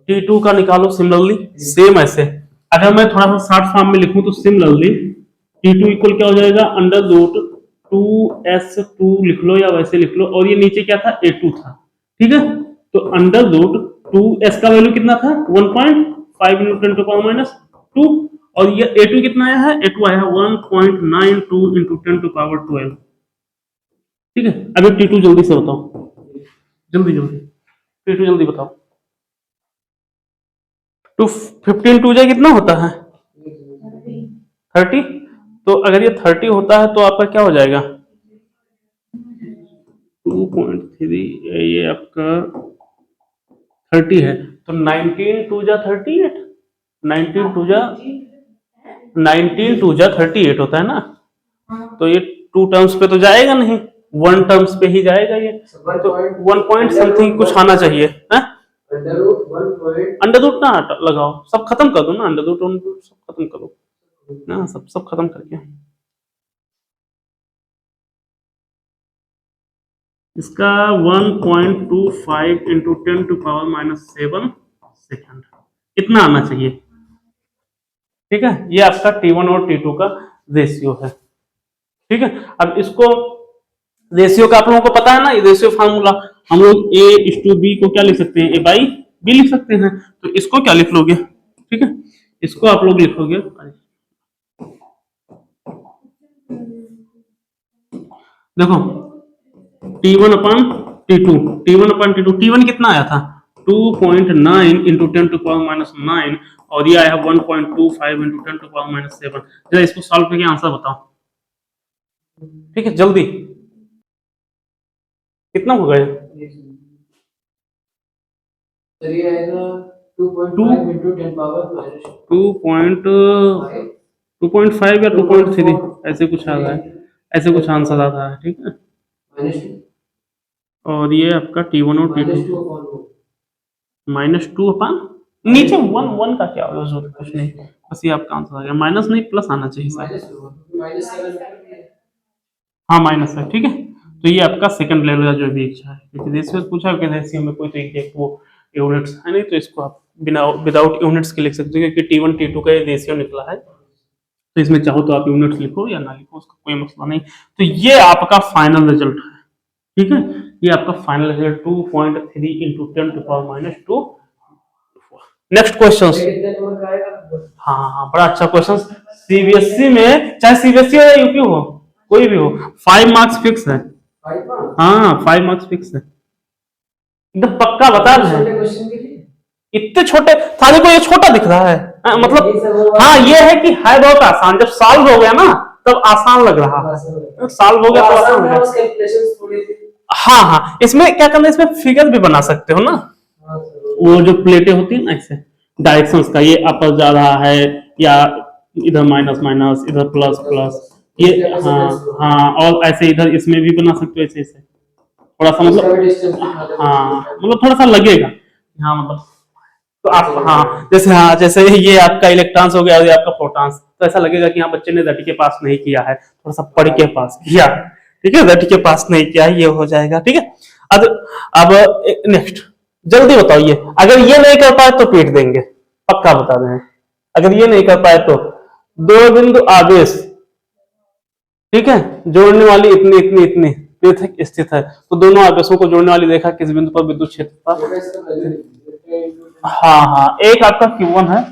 T2 का निकालो सिमिलरली, सेम ऐसे, अगर मैं थोड़ा सा शॉर्ट फॉर्म में लिखूं तो सिमिलरली T2 इक्वल क्या हो जाएगा, अंडर रूट 2S2 लिख लो या वैसे लिख लो, और ये नीचे क्या था A2 था, ठीक है, तो अंडर रूट 2S का वैल्यू कितना था 1.5 इंटू 10 टू पावर माइनस 2, और ये A2 कितना आया है, A2 आया है 1.92 इंटू 10⁻12। ठीक है, अभी T2 जल्दी से बताओ, जल्दी जल्दी T2 जल्दी बताओ। 15 2 जा कितना होता है 30। तो अगर ये 30 होता है तो आपका क्या हो जाएगा 2.3, ये आपका 30 है तो 19 2 जा 38, 19 2 जा 38 होता है ना। तो ये 2 टर्म्स पे तो जाएगा नहीं, 1 टर्म्स पे ही जाएगा ये, तो 1 पॉइंट समथिंग कुछ आना चाहिए है। अंडर रूट ना लगाओ, सब खत्म कर दो ना, अंडर रूट सब खत्म करो ना, सब खत्म करके इसका 1.25 इंटू 10⁻⁷ सेकेंड इतना आना चाहिए। ठीक है, ये आपका T1 और T2 का रेशियो है। ठीक है, अब इसको रेशियो का आप लोगों को पता है ना, ये रेशियो फार्मूला हम लोग A/B को क्या लिख सकते हैं, A/B लिख सकते हैं। तो इसको क्या लिख लोगे, ठीक है, इसको आप लोग लिखोगे देखो T1 कितना आया था 2.9 इंटू 10⁻⁹ और ये आया 1.25 इंटू 10⁻⁷। जरा इसको सॉल्व करके आंसर बताओ। ठीक है, जल्दी कितना होगा ये ये आएगा 2.5 इंटू 2.5 या 2.3 ऐसे कुछ आ रहा है, ऐसे कुछ आंसर आ रहा है। ठीक है, और ये आपका T1 और T2 -2 अपान नीचे 1 का क्या होगा, जरूरत कुछ नहीं, बस ये आपका आंसर आ गया। माइनस नहीं प्लस आना चाहिए शायद, हाँ माइनस है। ठीक है, तो ये आपका सेकंड लेवल का जो भी इच्छा है, क्योंकि रेशियो पूछा है कि रेशियो में कोई तो एक वो यूनिट्स है नहीं, तो इसको आप बिना विदाउट यूनिट्स के लिख सकते हो, क्योंकि T1 T2 का ये रेशियो निकला है। तो इसमें चाहो तो आप यूनिट्स लिखो या ना लिखो, उसका कोई मसला नहीं। तो ये आपका फाइनल रिजल्ट है। ठीक है, ये आपका final result 2.3 into 10⁻²। Next question. हाँ हाँ, बड़ा अच्छा क्वेश्चन। सीबीएसई में, चाहे सीबीएसई हो या यूपी हो, कोई भी हो, 5 मार्क्स फिक्स है। हाँ 5 मार्क्स फिक्स है, एकदम पक्का बता रहे हैं। इतने छोटे थाली को ये छोटा दिख रहा है, मतलब हाँ ये है कि है बहुत आसान, जब सॉल्व हो गया ना तब आसान लग रहा है, सॉल्व हो गया तो आसान हो गया। हाँ हाँ, इसमें क्या करना है, इसमें फिगर भी बना सकते हो ना, वो जो प्लेटें होती है ना, इससे डायरेक्शंस का, ये अपर जा रहा है या इधर माइनस माइनस, इधर प्लस प्लस, ये हाँ हाँ, और ऐसे इधर इसमें भी बना सकते हो, ऐसे ऐसे थोड़ा सा मतलब, हाँ मतलब थोड़ा सा लगेगा, हाँ मतलब तो आप हाँ जैसे ये आपका इलेक्ट्रॉन्स हो गया और ये आपका प्रोटॉन्स, तो ऐसा लगेगा कि हाँ बच्चे ने रटी के पास नहीं किया है, थोड़ा सा पढ़ के पास किया। ठीक है, रटी के पास नहीं किया, ये हो जाएगा। ठीक है, अब नेक्स्ट जल्दी बताओ, ये अगर ये नहीं कर पाए तो पीट देंगे, पक्का बता दें। अगर ये नहीं कर पाए तो 2 बिंदु आवेश, ठीक है, जोड़ने वाली इतनी इतनी इतनी पृथक स्थित है, तो दोनों आवेशों को जोड़ने वाली रेखा किस बिंदु पर विद्युत क्षेत्र था। हाँ हाँ, एक आपका Q1 है,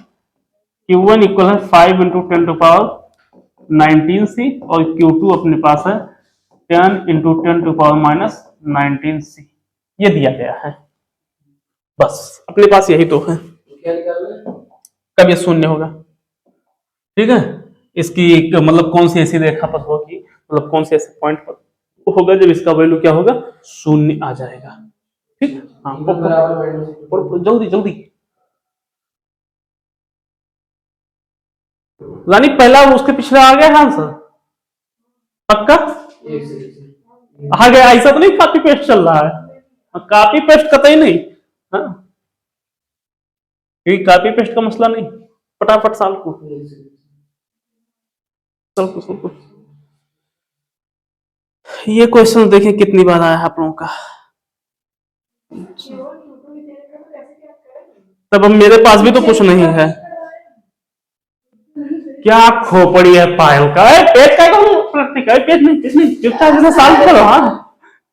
Q1 इक्वल है 5 इंटू 10⁻19C और Q2 अपने पास है 10 इंटू 10⁻19C, ये दिया गया है, बस अपने पास यही तो है। कब ये शून्य होगा, ठीक है, इसकी मतलब कौन सी ऐसी रेखा पर होगी, मतलब कौन से ऐसे पॉइंट पर होगा जब इसका वैल्यू क्या होगा, शून्य आ जाएगा। ठीक, हाँ जल्दी जल्दी रानी, पहला उसके पिछले आ गया आंसर, पक्का आ गया, ऐसा तो नहीं कॉपी पेस्ट चल रहा है, कॉपी पेस्ट कतई नहीं, हाँ ये कॉपी पेस्ट का मसला नहीं, फटाफट साल को ये क्वेश्चन देखें कितनी बार आया है आप लोगों का। तब अब मेरे पास भी तो कुछ नहीं है, क्या खोपड़ी है पायल का, पेज का पलटने का, पेज नहीं चुपचाप जैसे सॉल्व करो। हाँ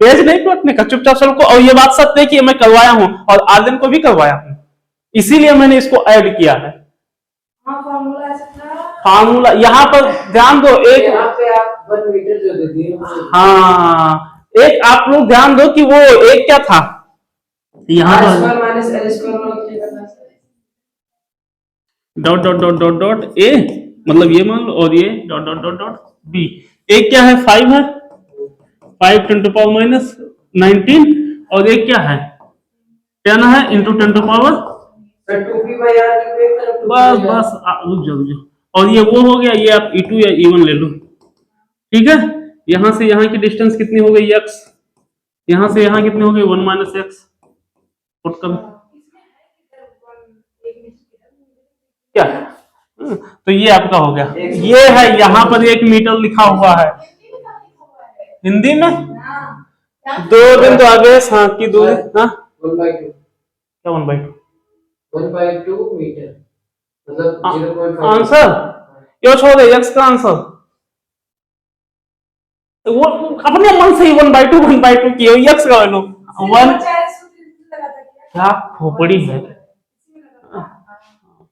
पेज नहीं पलटने का, चुपचाप सॉल्व को। और ये बात सत्य है कि मैं करवाया हूं और आदिम को भी करवाया हूं, इसीलिए मैंने इसको ऐड किया है। फार्मूला यहाँ पर ध्यान दो एक, यहाँ पे आप 1 मीटर जो दे दिए हाँ एक आप लोग ध्यान दो कि वो एक क्या था यहाँ r पर स्क्वायर माइनस l स्क्वायर में क्या करना है? Dot dot dot dot dot A, मतलब ये मान लो, और ये dot dot dot dot B. एक क्या है 5 है, 5 10 टू पावर माइनस 19, और एक क्या है 10 है into 10 to power, sir 2p/r की एक तरफ 2p/r बस बस रुक जाओ रुक जाओ, और ये वो हो गया, ये आप E2 या E1 ले लो, ठीक है। यहां से यहां की डिस्टेंस कितनी हो गई x, यहां से यहां कितनी हो गई 1 माइनस एक्स, पुट कर क्या है? तो ये आपका हो गया, ये है यहाँ पर 1 मीटर लिखा हुआ है हिंदी में, 2 दिन तो आगे हाँ की दूरी, हाँ 1/2 क्या 1/2 1/2 मीटर मतलब 0.5 आंसर, यो छोड़ दे x का आंसर, वो अपने मन से ही 1/2 किए x का वैल्यू 1, क्या खोपड़ी है,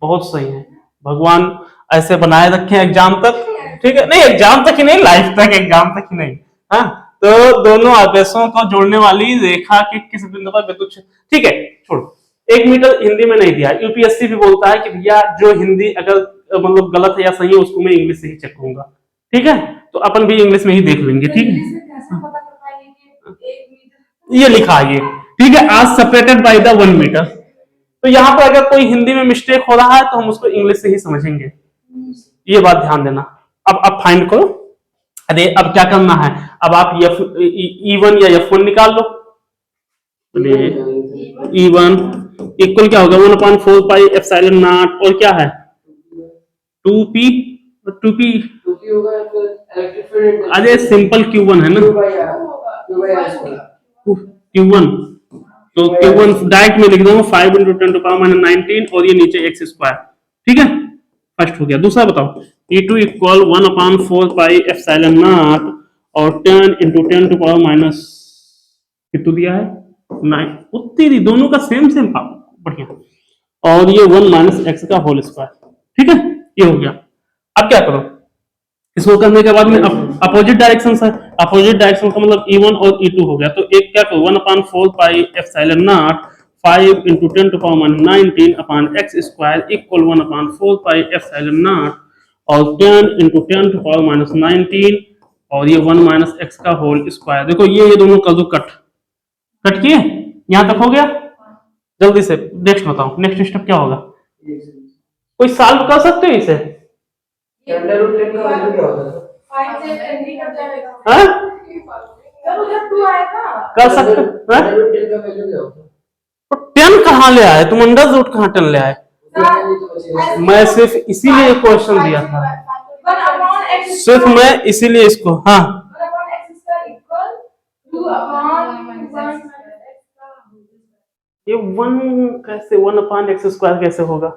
बहुत सही है, भगवान ऐसे बनाए रखे एग्जाम तक, ठीक है, नहीं एग्जाम तक ही नहीं, लाइफ तक, एग्जाम तक ही नहीं, हाँ। तो दोनों आवेशों को जोड़ने वाली रेखा के किस बिंदु पर विद्युत क्षेत्र, ठीक है छोड़ो, 1 मीटर हिंदी में नहीं दिया, यूपीएससी भी बोलता है कि भैया जो हिंदी अगर मतलब गलत है या सही है उसको मैं इंग्लिश से ही चेक करूंगा, ठीक है, तो अपन भी इंग्लिश में ही देख लेंगे, ठीक है, ये लिखा है ये, ठीक है, आज सेपरेटेड बाय द 1 मीटर, तो यहाँ पर अगर कोई हिंदी में मिस्टेक हो रहा है तो हम उसको इंग्लिश से ही समझेंगे, ये बात ध्यान देना। अब फाइंड करो, अरे अब क्या करना है, अब आप E1 या F1 निकाल लो, E1 इक्वल क्या होगा 1/4 पाई एप्सिलॉन नॉट, और क्या है 2p 2p, होगा तो इलेक्ट्रिक फील्ड अरे सिंपल Q1 है ना, q/r स्क्वायर Q1, तो Q1 डायरेक्ट में लिख दूंगा 5 × 10 टू पावर माइनस 19, और ये नीचे x स्क्वायर, ठीक है, फर्स्ट हो गया। दूसरा बताओ, E2 equal 1/4 pi epsilon naught और 10 × 10 टू पावर माइनस कितना दिया है 9, उत्ती दोनों का सेम बढ़िया, और ये 1 माइनस एक्स का होल स्क्वायर, ठीक है, ये हो गया। अब क्या करो, इसको करने के बाद में अपोजिट डायरेक्शन है, अपोजिट डायरेक्शन का मतलब E1 और E2 हो गया, तो एक क्या करो 1/4 pi epsilon naught 5 × 10 to power minus 19 upon X square equal 1/4 pi epsilon naught और 10 × 10 टू पावर माइनस 19 और ये 1 माइनस एक्स का होल स्क्वायर। देखो ये दोनों कर दो कट, कट किए, यहां तक हो गया, जल्दी से नेक्स्ट बताओ, नेक्स्ट स्टेप क्या होगा, कोई सॉल्व कर सकते हो इसे, अंडर रूट 10 का वैल्यू क्या होता है? 5 से 10 निकल जाएगा, हाँ जब उधर 2 आएगा कर सकते हैं, अंडर रूट 10 का वैल्यू क्या होता है? तो 10 कहाँ ले आए तुम, अंडर रूट कहाँ 10 ले आए, मैं सिर्फ इसीलिए क्वेश्चन दिया था, 1/x सिर्फ मैं इसीलिए इसको, हाँ 1/x स्क्वायर इक्वल 2/1 ये 1 कैसे 1/x स्क्वायर कैसे होगा,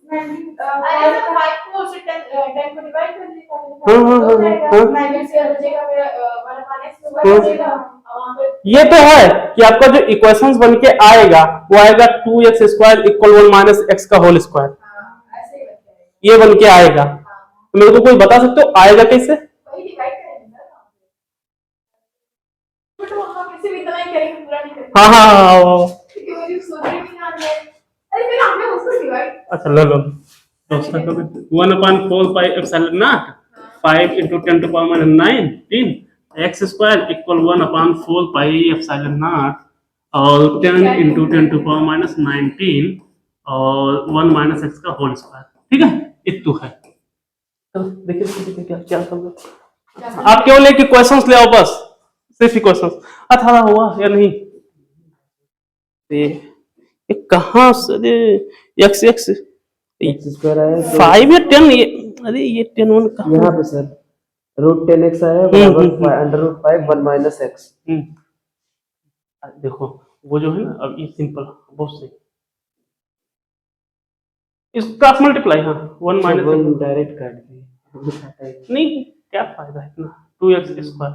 अरे 5 को से 10 को डिवाइड कर देगा, हाँ, हाँ, हाँ, हाँ। 9 से बचेगा, फिर 1/x स्क्वायर बचेगा, वहां पे ये तो है कि आपका जो इक्वेशंस बन के आएगा वो आएगा 2x square equal 1 minus x का होल स्क्वायर, ऐसे ही बचेगा, ये बन के आएगा, तो मेरे को कोई बता सकते हो आएगा कैसे, वही डिवाइड करेंगे ना, बट वो हम किसी भी इतना ही करेंगे, पूरा नहीं करेंगे, हाँ हाँ हाँ, क्योंकि मुझे सोचने भी ना आए, अरे फिर हमने उसको डिवाइड, अच्छा ले लो, 1/4 pi epsilon naught 5 × 10 to power minus 19 X square equal 1/4 pi epsilon naught और 10 × 10 टू पावर माइनस 19 और 1 माइनस एक्स का होल स्क्वायर, ठीक है, इतना है। तो देखिए क्या क्या कर रहे, आप केवल एक क्वेश्चंस ले आओ, बस सिर्फ क्वेश्चंस, अठारह हुआ या नहीं, ये कहाँ से एक्स एक्स स्क्वायर आया 5 या 10, ये अरे ये 10 1 कहाँ, यहाँ पे सर रूट 10x आया बराबर अंडर रूट 5 1 माइनस x। देखो वो जो है ना, अब ये सिंपल बहुत सही, इस क्रॉस मल्टीप्लाई, हाँ 1 माइनस 1 डायरेक्ट काट दिए, नहीं क्या फायदा है इतना, 2x स्क्वायर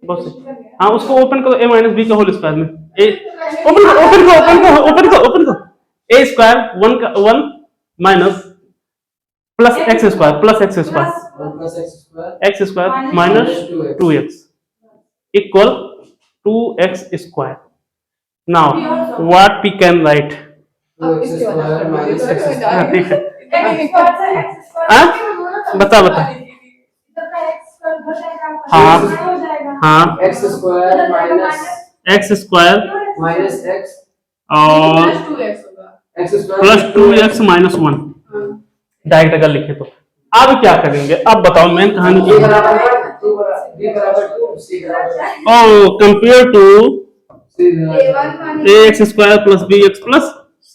बहुत सही, हाँ उसको ओपन करो a माइनस बी का होल स्क्वायर में, ए ओपन करो ओपन करो ओपन करो ओपन करो ओपन करो, a स्क्वायर 1 का 1 minus plus x square plus x square 1 plus x square x square minus 2x equal 2x square. Now, what we can write? 2x square minus x हाँ, square. ठीक है. X square से X square हाँ? करके बता बता. इधर का X square उधर जाएगा, हाँ. आपका हो जाएगा. हाँ. x square minus x square minus x और प्लस 2x होगा. x square plus 2x minus 1 direct अगर लिखे तो. अब क्या करेंगे? अब बताओ मेन कहानी b क्या है? बराबर 1 2 बराबर b बराबर 2 c बराबर ओ कंपेयर टू c बराबर A X square plus B X plus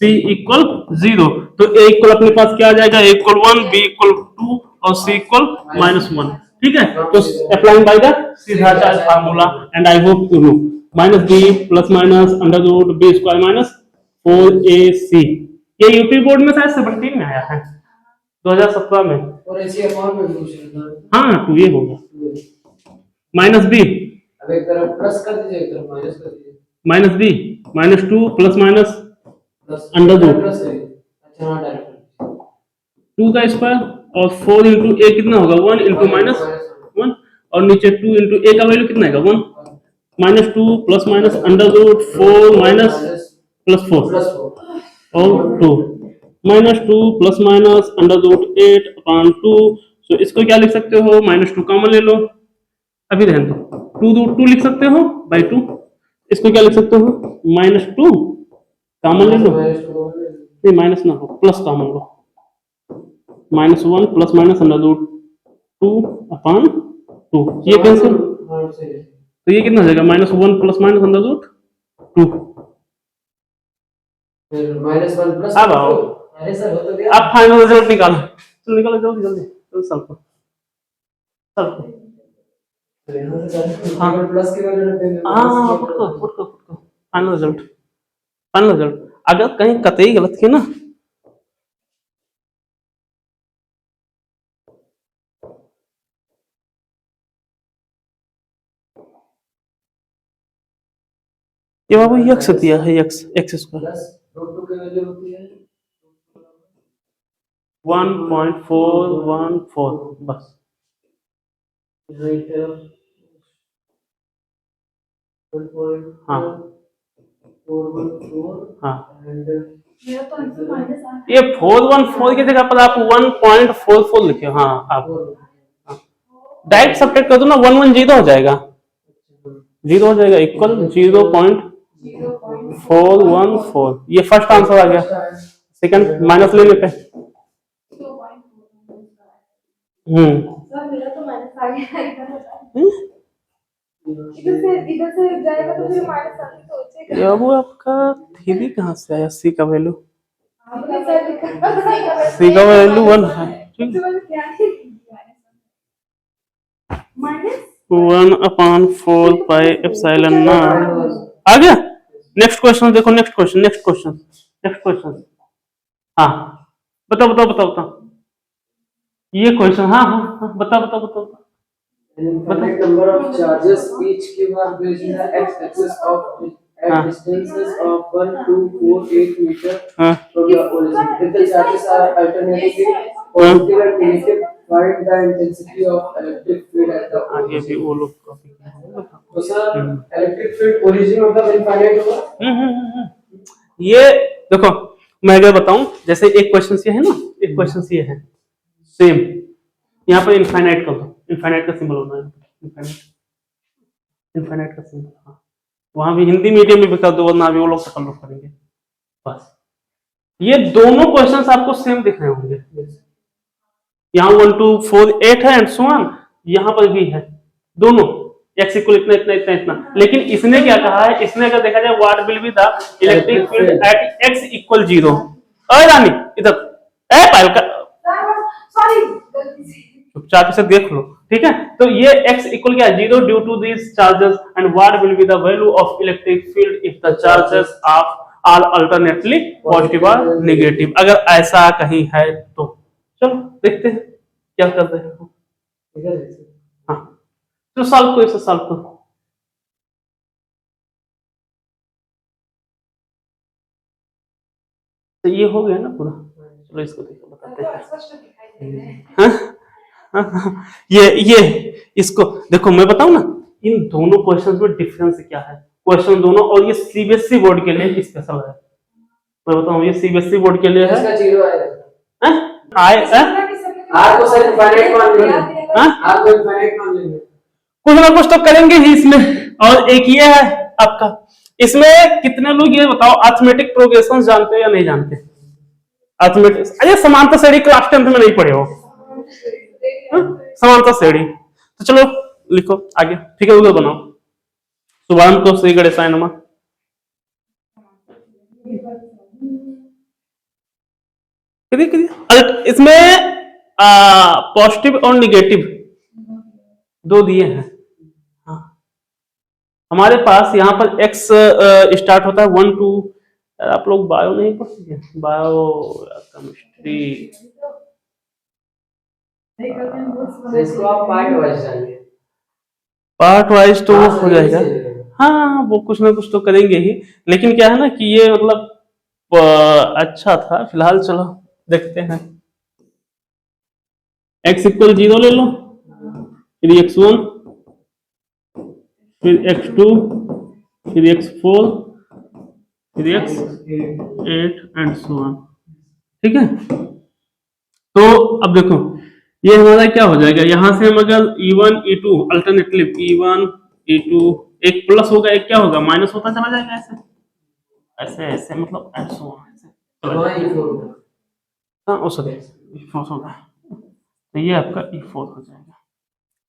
C equal 0. तो ए इक्वल अपने पास क्या आ जाएगा? ए इक्वल 1, बी इक्वल 2 और सी इक्वल माइनस 1. ठीक है, तो अप्लाइंग बाय द सीधा charge formula and I hope you know minus B plus minus under root B square minus 4ac. ये यूपी बोर्ड में शायद 17 में आया है 2017 में. और ऐसे अमाउंट में पूछ रहा था. हाँ तो ये हो गया माइनस बी अब एक तरफ प्लस कर दीजिए एक तरफ माइनस कर दीजिए. Minus B minus 2 plus minus plus under root plus करिए. अच्छा हाँ डायरेक्ट 2 का स्क्वायर और 4 इंटू ए कितना होगा 1 इंटू माइनस 1 और नीचे 2 इंटू ए का वैल्यू कितना आएगा 1 minus 2 plus minus under root 4 minus plus 4 plus 4 और 2 minus 2 plus minus under root 8 upon 2. So इसको क्या लिख सकते हो? माइनस 2 कॉमन ले लो. अभी रहने दो. 2 रूट 2 लिख सकते हो बाई 2. इसको क्या लिख सकते हो? माइनस 2 कॉमन ले लो. नहीं माइनस ना हो प्लस कॉमन लो. Minus 1 plus minus under root 2 upon 2. ये कैंसिल तो ये कितना हो जाएगा? Minus 1 plus minus under root 2. फिर माइनस 1 प्लस अब आओ. अरे सर हो तो गया. अब फाइनल रिजल्ट निकालो. चलो निकालो जल्दी जल्दी जल्दी सॉल्व करो. सॉल्व करो. हाँ प्लस की वैल्यू रखेंगे. हाँ पुट करो पुट करो पुट करो. Final result final result. अगर कहीं कतई गलत किया ना ये बाबू यक्स दिया है यक्स एक्स स्क्वायर प्लस रूट 2 की वैल्यू होती है 1.414 बस. हाँ हाँ मेरा तो आंसर माइनस आ ये 414 की जगह पर आप 1.44 लिखे. हाँ आप डायरेक्ट सब्ट्रैक्ट कर दो ना. 1 1 जीरो हो जाएगा. जीरो हो जाएगा इक्वल 0.414. ये फर्स्ट आंसर आ गया. सेकंड माइनस ले लेते हैं. 2.4. सर मेरा तो माइनस आ गया इधर से जाएगा तो फिर माइनस आने तो बचेगा. ये वो आपका थ्री कहाँ से आया? सी का वैल्यू आपने सर लिखा सी का वैल्यू 1 है. ठीक माइनस 1/4 पाई एप्सिलॉन नॉट. आ गया. नेक्स्ट क्वेश्चन देखो. Next question next question next question. हाँ बताओ बताओ बताओ बताओ. ये क्वेश्चन. हाँ हाँ हाँ बताओ बताओ बताओ. infinite number of charges each cube are placed in the x-axis of at distances of 1, 2, 4, 8 meter हाँ from the origin. If the charges are alternatively positive and negative, find the intensity of electric field at the आगे भी origin. वो लोग तो sir electric field origin मतलब infinite होगा. ये देखो मैं अगर बताऊं जैसे एक क्वेश्चन ये है ना एक क्वेश्चन ये है सेम. यहाँ पर इनफाइनाइट कर दो. इनफाइनाइट का सिंबल होना है. इनफाइनाइट इनफाइनाइट का सिंबल. हाँ वहां भी हिंदी मीडियम में भी कर दो वरना भी वो लोग तकल्लुफ करेंगे. बस ये दोनों क्वेश्चंस आपको सेम दिख रहे होंगे. यहाँ 1 2 4 8 है एंड सो ऑन. यहाँ पर भी है दोनों x इक्वल इतना इतना इतना इतना. लेकिन इसने क्या कहा है? इसने अगर देखा जाए what will be the electric field at x equal 0. अरे रानी इधर ए पायल का सॉरी चुपचाप इसे देख लो. ठीक है तो ये x इक्वल क्या है 0 due to this charges and what will be the value of electric field if the charges are alternately positive और नेगेटिव. अगर ऐसा कहीं है तो चलो देखते हैं क्या कर रहे हो. हाँ तो सॉल्व करो इसे सॉल्व करो. तो ये हो गया ना पूरा. चलो इसको देखो बताते हैं. स्पष्ट दिखाई हाँ? ये इसको देखो, मैं बताऊं ना, इन दोनों क्वेश्चंस में डिफरेंस क्या है। क्वेश्चन दोनों, और ये सीबीएसई बोर्ड के लिए स्पेशल है। मैं बताऊं, ये सीबीएसई बोर्ड के लिए है। इसका जीरो है। हैं? आए हैं? आपको सर इनफाइनाइट मान लेंगे। हाँ? आपको इनफाइनाइट मान लेंगे। कुछ ना कुछ तो करेंगे ही इसमें। और एक ये है आपका, इसमें कितने लोग ये बताओ अर्थमेटिक प्रोग्रेशन जानते हो या नहीं जानते? अर्थमेटिक, अरे समांतर श्रेणी क्लास 10th में नहीं पढ़े हो? हाँ? समांतर श्रेणी, तो चलो लिखो आगे, ठीक है, उधर बनाओ। शुभारंभ को श्री गणेशाय नमः। इसमें पॉजिटिव और निगेटिव दो दिए हैं। हाँ। हमारे पास यहाँ पर x स्टार्ट होता है 1 2। आप लोग बायो नहीं पढ़ते? बायो, केमिस्ट्री, इसको आप पार्ट वाइज डालिए। पार्ट वाइज तो हाँ, हो जाएगा। सही से। हाँ, वो कुछ ना कुछ तो करेंगे ही, लेकिन क्या है ना कि ये मतलब अच्छा था। फिलहाल चलो देखते हैं। x इक्वल 0 ले लो, फिर x1, फिर x2, फिर x4, फिर x8 एंड सो ऑन। ठीक है, तो अब देखो ये हमारा क्या हो जाएगा, यहां से हम अगर E1 E2 alternately E1 E2, एक प्लस होगा एक क्या होगा, माइनस होता चला जाएगा, ऐसे ऐसे ऐसे, मतलब एंड सो ऑन ऐसे चला जाएगा। हाँ, ओ सॉरी, E4 होगा, तो ये आपका E4 हो जाएगा।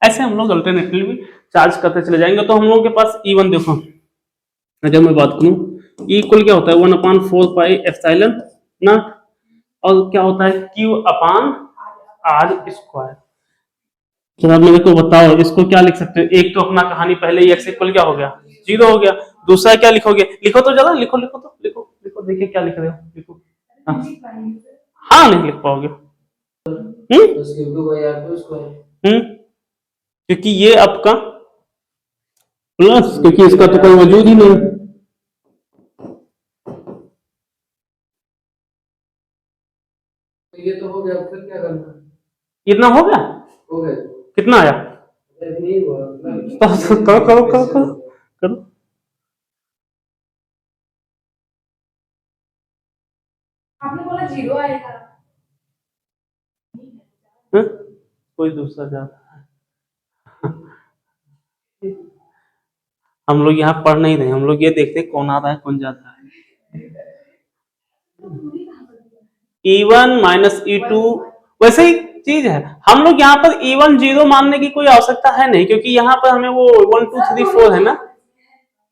ऐसे हम लोग अल्टरनेटली भी चार्ज करते चले जाएंगे। तो हम लोगों के पास E1 देखो, अगर मैं बात करूं, E इक्वल क्या होता है 1/4 पाई एप्सिलॉन नॉट, और क्या होता है Q/R²। तो आप मेरे को बताओ इसको क्या लिख सकते हो। एक तो अपना कहानी पहले ही x इक्वल क्या हो गया, 0 हो गया। दूसरा क्या लिखोगे, लिखो तो जरा, लिखो लिखो तो लिखो लिखो, देखिए क्या लिख रहे हो, लिखो। हाँ, हाँ नहीं लिख पाओगे। क्योंकि ये आपका प्लस, क्योंकि इसका तो कोई वजूद ही नहीं। ये तो हो गया, फिर क्या करना? इतना हो गया, हो गया। कितना आया? नहीं हुआ। करो करो करो करो करो। आपने बोला 0 आएगा। हाँ? कोई दूसरा जाता है। हम लोग यहाँ पढ़ नहीं रहे, हम लोग ये देखते हैं कौन आ रहा है कौन जाता है। E1 माइनस E2 वैसे ही चीज है। हम लोग यहाँ पर E1 0 मानने की कोई आवश्यकता है नहीं, क्योंकि यहाँ पर हमें वो 1 2 3 4 है ना,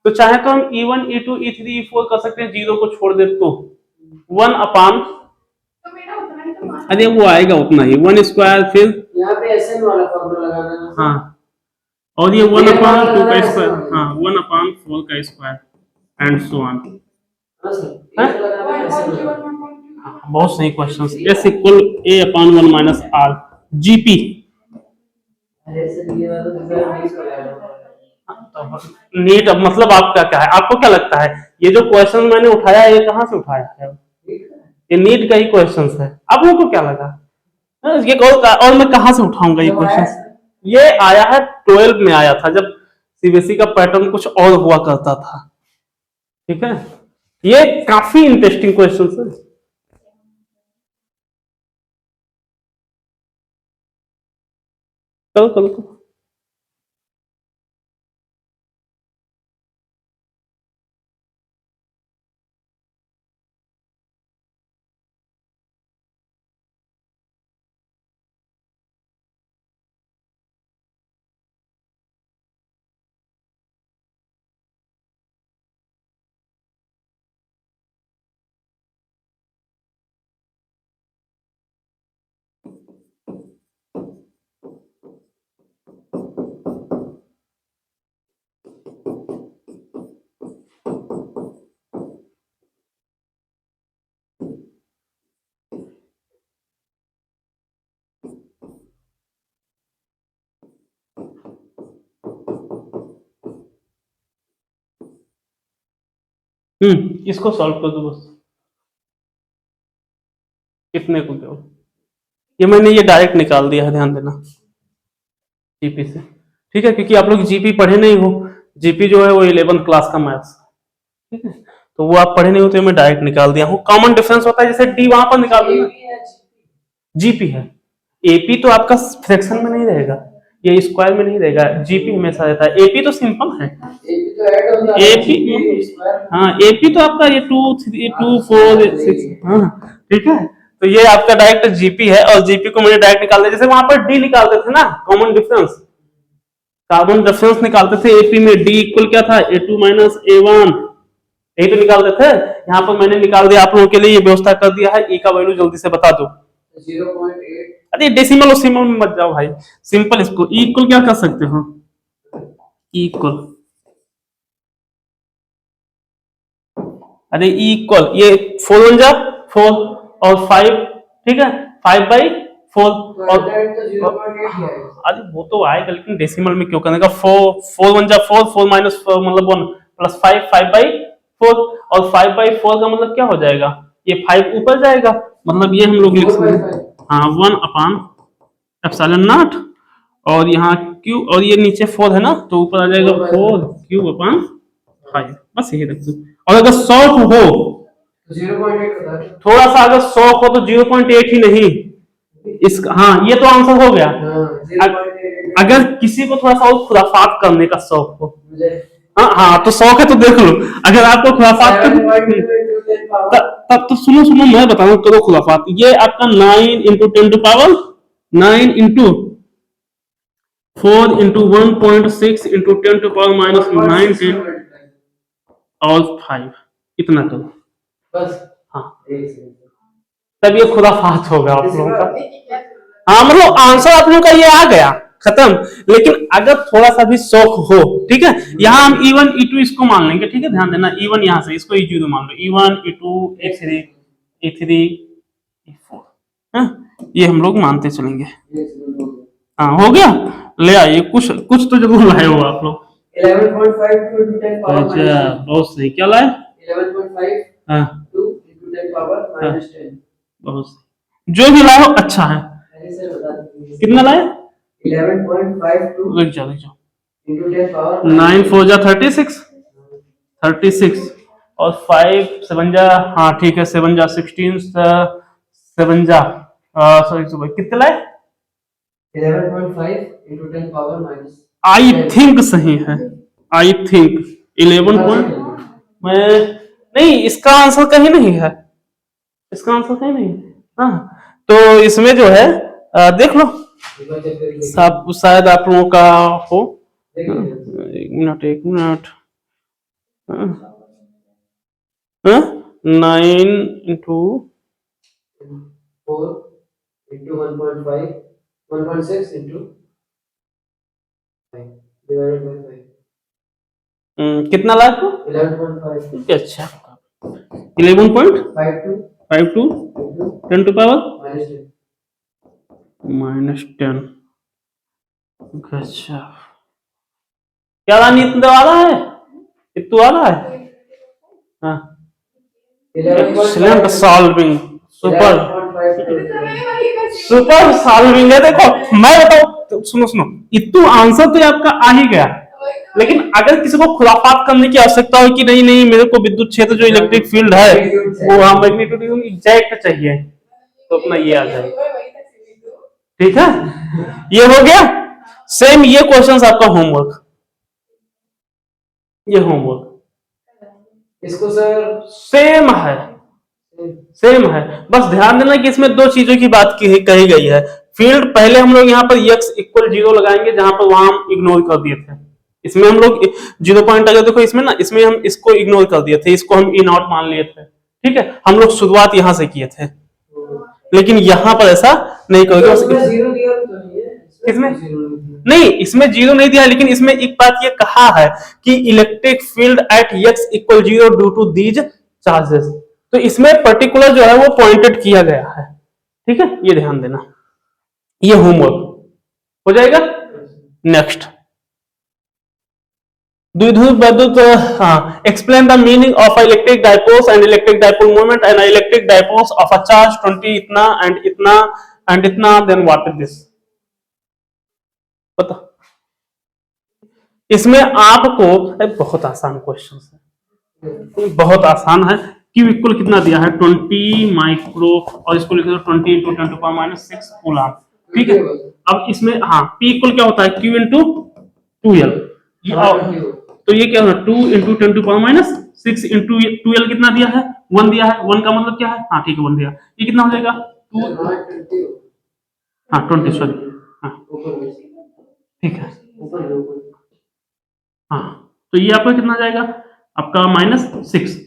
तो चाहे तो हम E1 E2 E3 E4 कर सकते हैं, 0 को छोड़ दे तो 1 अपान, तो मेरा उतना ही तो मान। अरे वो आएगा उतना ही, 1 स्क्वायर, फिर यहाँ पे SN वाला फॉर्मूला लगाना है। हाँ, और ये 1 अपान 2 का स्क्वायर, हाँ 1 अपान 4 का स्क्वायर एंड सो ऑन। हाँ सर, ये लगाना है SN वाला। बहुत सही question. S equal A upon 1 minus R GP। अरे सर, ये वाला तो सर नहीं लगाना। नीट, अब मतलब आपका क्या है, आपको क्या लगता है ये जो क्वेश्चन मैंने उठाया ये कहाँ से उठाया है? ये नीट का ही क्वेश्चन है। आप लोगों को क्या लगा ये और मैं कहाँ से उठाऊंगा ये क्वेश्चन? ये आया है 12 में आया था, जब सीबीएसई का पैटर्न कुछ और हुआ करता था। ठीक है, ये काफी इंटरेस्टिंग क्वेश्चन है। करो करो करो। इसको सॉल्व कर दो बस। कितने को केवल ये मैंने ये डायरेक्ट निकाल दिया है, ध्यान देना, जीपी से, ठीक है, क्योंकि आप लोग जीपी पढ़े नहीं हो। जीपी जो है वो 11th क्लास का मैथ्स, ठीक है, तो वो आप पढ़े नहीं हो, तो मैं डायरेक्ट निकाल दिया हूँ। कॉमन डिफरेंस होता है, जैसे डी वहां पर निकाल दूंगा, जीपी है, एपी तो आपका फ्रैक्शन में नहीं रहेगा, ये स्क्वायर में नहीं रहेगा, जीपी हमेशा रहता है। एपी तो सिंपल है, एपी, हाँ एपी तो आपका ये 2 3 2 4 6, हाँ ठीक है, तो ये आपका डायरेक्ट जीपी है, और जीपी को मैंने डायरेक्ट निकाल दिया। जैसे वहां पर डी निकालते थे ना, कॉमन डिफरेंस, कार्बन रेफरेंस निकालते थे, एपी में डी इक्वल क्या था, A2 माइनस A1, यही तो निकालते थे। यहाँ पर मैंने निकाल दिया, आप लोगों के लिए ये व्यवस्था कर दिया है। ई का वैल्यू जल्दी से बता दो। 0.8। अरे डेसिमल और सिमल में मत जाओ भाई, सिंपल इसको ई इक्वल क्या कर सकते हो, ई इक्वल, अरे ई इक्वल ये 4 1 जा 4 और 5, ठीक है, 5/4 और अरे वो तो आएगा, लेकिन डेसिमल में क्यों करने का, 4 1 जा 4 4 माइनस 4 मतलब 1 प्लस 5 5/4, और 5/4 का मतलब क्या हो जाएगा, ये 5 ऊपर जाएगा, मतलब ये हम लोग लिख सकते हैं, हाँ 1/ε0, और यहाँ क्यू, और ये नीचे 4 है ना, तो ऊपर आ जाएगा 4/5, बस यही रख दो। और अगर 100 हो, 0.8 थोड़ा सा अगर 100 हो तो 0.8 ही नहीं, इसका, हाँ ये तो आंसर हो गया। अगर किसी को थोड़ा सा और खुराफात करने का शौक हो, हाँ हाँ तो शौक है तो देख लो, अगर आपको खुराफात तब तो सुनो सुनो मैं बताऊं, करो खुराफात। ये आपका 9 into 10 to power 9 into 4 into 1.6 into 10 to power minus 9 10 और 5, इतना करो बस, हाँ, तब ये खुराफात होगा आप लोगों का। हाँ मतलब आंसर आप लोगों का ये आ गया, खत्म। लेकिन अगर थोड़ा सा भी शौक हो, ठीक है, यहाँ हम E1 E2 इसको मान लेंगे, ठीक है, ध्यान देना, E1 यहाँ से इसको E0 मान लो, E1 E2 E3 E3 E4, हाँ ये हम लोग मानते चलेंगे। हाँ हो गया, ले आइए, कुछ कुछ तो जरूर लाए हो आप लोग। 11.52 into 10 power अच्छा minus बहुत सही, क्या लाए, 11.52 हाँ into 10 power minus 10। बहुत सही, जो भी लाए हो अच्छा है। पहले से बता दीजिए, कितना लाए, 11.52 रुक जाओ into 10 power 9 4 जा 36 और 5 7 जा, हाँ ठीक है 7 जा 16 7 जा सॉरी सुबह कितने लाए, 11.5 into 10 power minus I think सही है, आई थिंक 11 पॉइंट, मैं नहीं, इसका आंसर कहीं नहीं है, इसका आंसर कहीं नहीं है। हाँ तो इसमें जो है देख लो, शायद आप लोगों का हो, एक minute 9 into 4 into 1.5 1.6 into 5 divided by 5 कितना लाख हो, 11.5 अच्छा 11.52 into 10 टू पावर minus 10। -10, अच्छा क्या रानी इतना वाला है, इतना वाला है, हाँ excellent solving, super super solving है। देखो मैं बताऊं तो, सुनो सुनो, इतू आंसर तो आपका आ ही गया, लेकिन अगर किसी को खुराफात करने की आवश्यकता हो कि नहीं नहीं मेरे को विद्युत क्षेत्र जो इलेक्ट्रिक फील्ड है वो हाँ मैग्नीट्यूड एग्जैक्ट चाहिए, तो अपना ये आ जाए, ठीक है, ये हो गया। सेम ये क्वेश्चंस आपका होमवर्क, ये होमवर्क इसको सर सेम है, सेम है, बस ध्यान देना कि इसमें दो चीजों की बात कही गई है। फील्ड पहले हम लोग यहाँ पर x इक्वल 0 लगाएंगे, जहां पर वहां हम इग्नोर कर दिए थे, इसमें हम लोग 0 पॉइंट, अगर देखो इसमें ना, इसमें हम इसको इग्नोर कर दिए थे, इसको हम E0 मान लिए थे, ठीक है, हम लोग शुरुआत यहां से किए थे, लेकिन यहां पर ऐसा नहीं करोगे। जीरो दिया तो नहीं है किसमें नहीं, इसमें 0 नहीं दिया, लेकिन इसमें एक बात ये कहा है कि electric field at x equal 0 due to these charges, तो इसमें पर्टिकुलर जो है वो पॉइंटेड किया गया है, ठीक है, ये ध्यान देना, ये होमवर्क हो जाएगा। नेक्स्ट द्विध्रुव विद्युत, हाँ explain the meaning of electric dipoles and electric dipole moment and electric dipoles of a charge 20 इतना एंड इतना एंड इतना, देन व्हाट इज दिस, पता। इसमें आपको बहुत आसान क्वेश्चन है, बहुत आसान है। Q इक्वल कितना दिया है 20 माइक्रो, और इसको लिख दो 20 into 10 to power minus 6 coulomb, ठीक है। अब इसमें हाँ P इक्वल क्या होता है Q इंटू 2L, तो ये क्या होगा 2 into 10 to power minus 6 into 2L कितना दिया है 1 दिया है, 1 का मतलब क्या है, हाँ ठीक है 1 दिया, ये कितना हो जाएगा 2, हाँ 20 सॉरी, हाँ ठीक है, हाँ तो ये आपका कितना जाएगा आपका -6।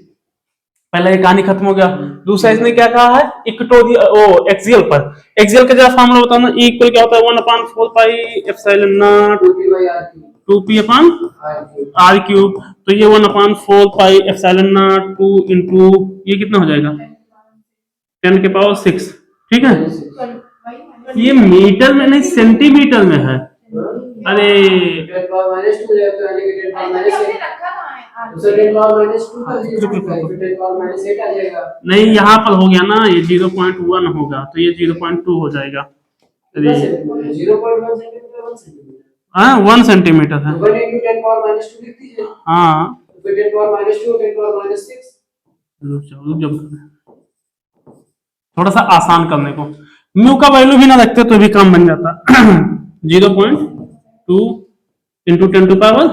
पहला ये कहानी खत्म हो गया। दूसरा इसने क्या कहा है इक्टो ओ एक्सियल पर, एक्सियल का जरा फार्मूला बताओ ना, E इक्वल क्या होता है 1/4 pi epsilon not 2p upon r cube, तो ये 1/4 पाई एप्सिलॉन नॉट 2 इंटू ये कितना हो जाएगा 10 के पावर 6, ठीक है। ये मीटर में नहीं सेंटीमीटर में है, अरे नहीं यहाँ पर हो गया ना, ये 0.1 होगा तो ये 0.2 हो जाएगा, अरे 1 सेंटीमीटर है, हाँ रुक जाओ, थोड़ा सा आसान करने को, म्यू का वैल्यू भी ना रखते तो भी काम बन जाता 0.2 इंटू 10 टू पावर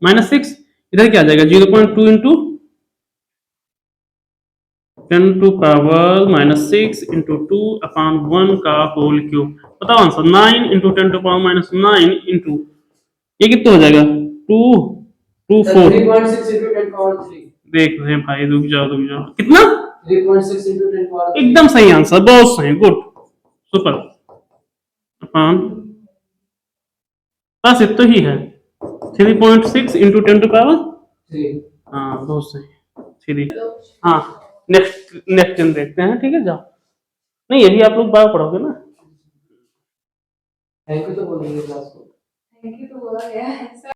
-6, इधर क्या आ जाएगा 0.2 into 10 to power -6 into 2 upon 1 का होल क्यूब, बताओ answer 9 into 10 to power -9 into ये कितना हो जाएगा 224, देख रहे हैं भाई, रुक जाओ कितना 3.6 into 10 power 3. एकदम सही आंसर, बहुत सही, गुड सुपर, अपॉन बस इतना ही है 3.6 इंटू 10 टू पावर 3. हाँ बहुत सही 3, हाँ नेक्स्ट दिन देखते हैं, ठीक है जाओ, नहीं यही आप लोग बार पढ़ोगे ना। थैंक यू तो बोलेंगे क्लास को। थैंक यू तो बोला गया है।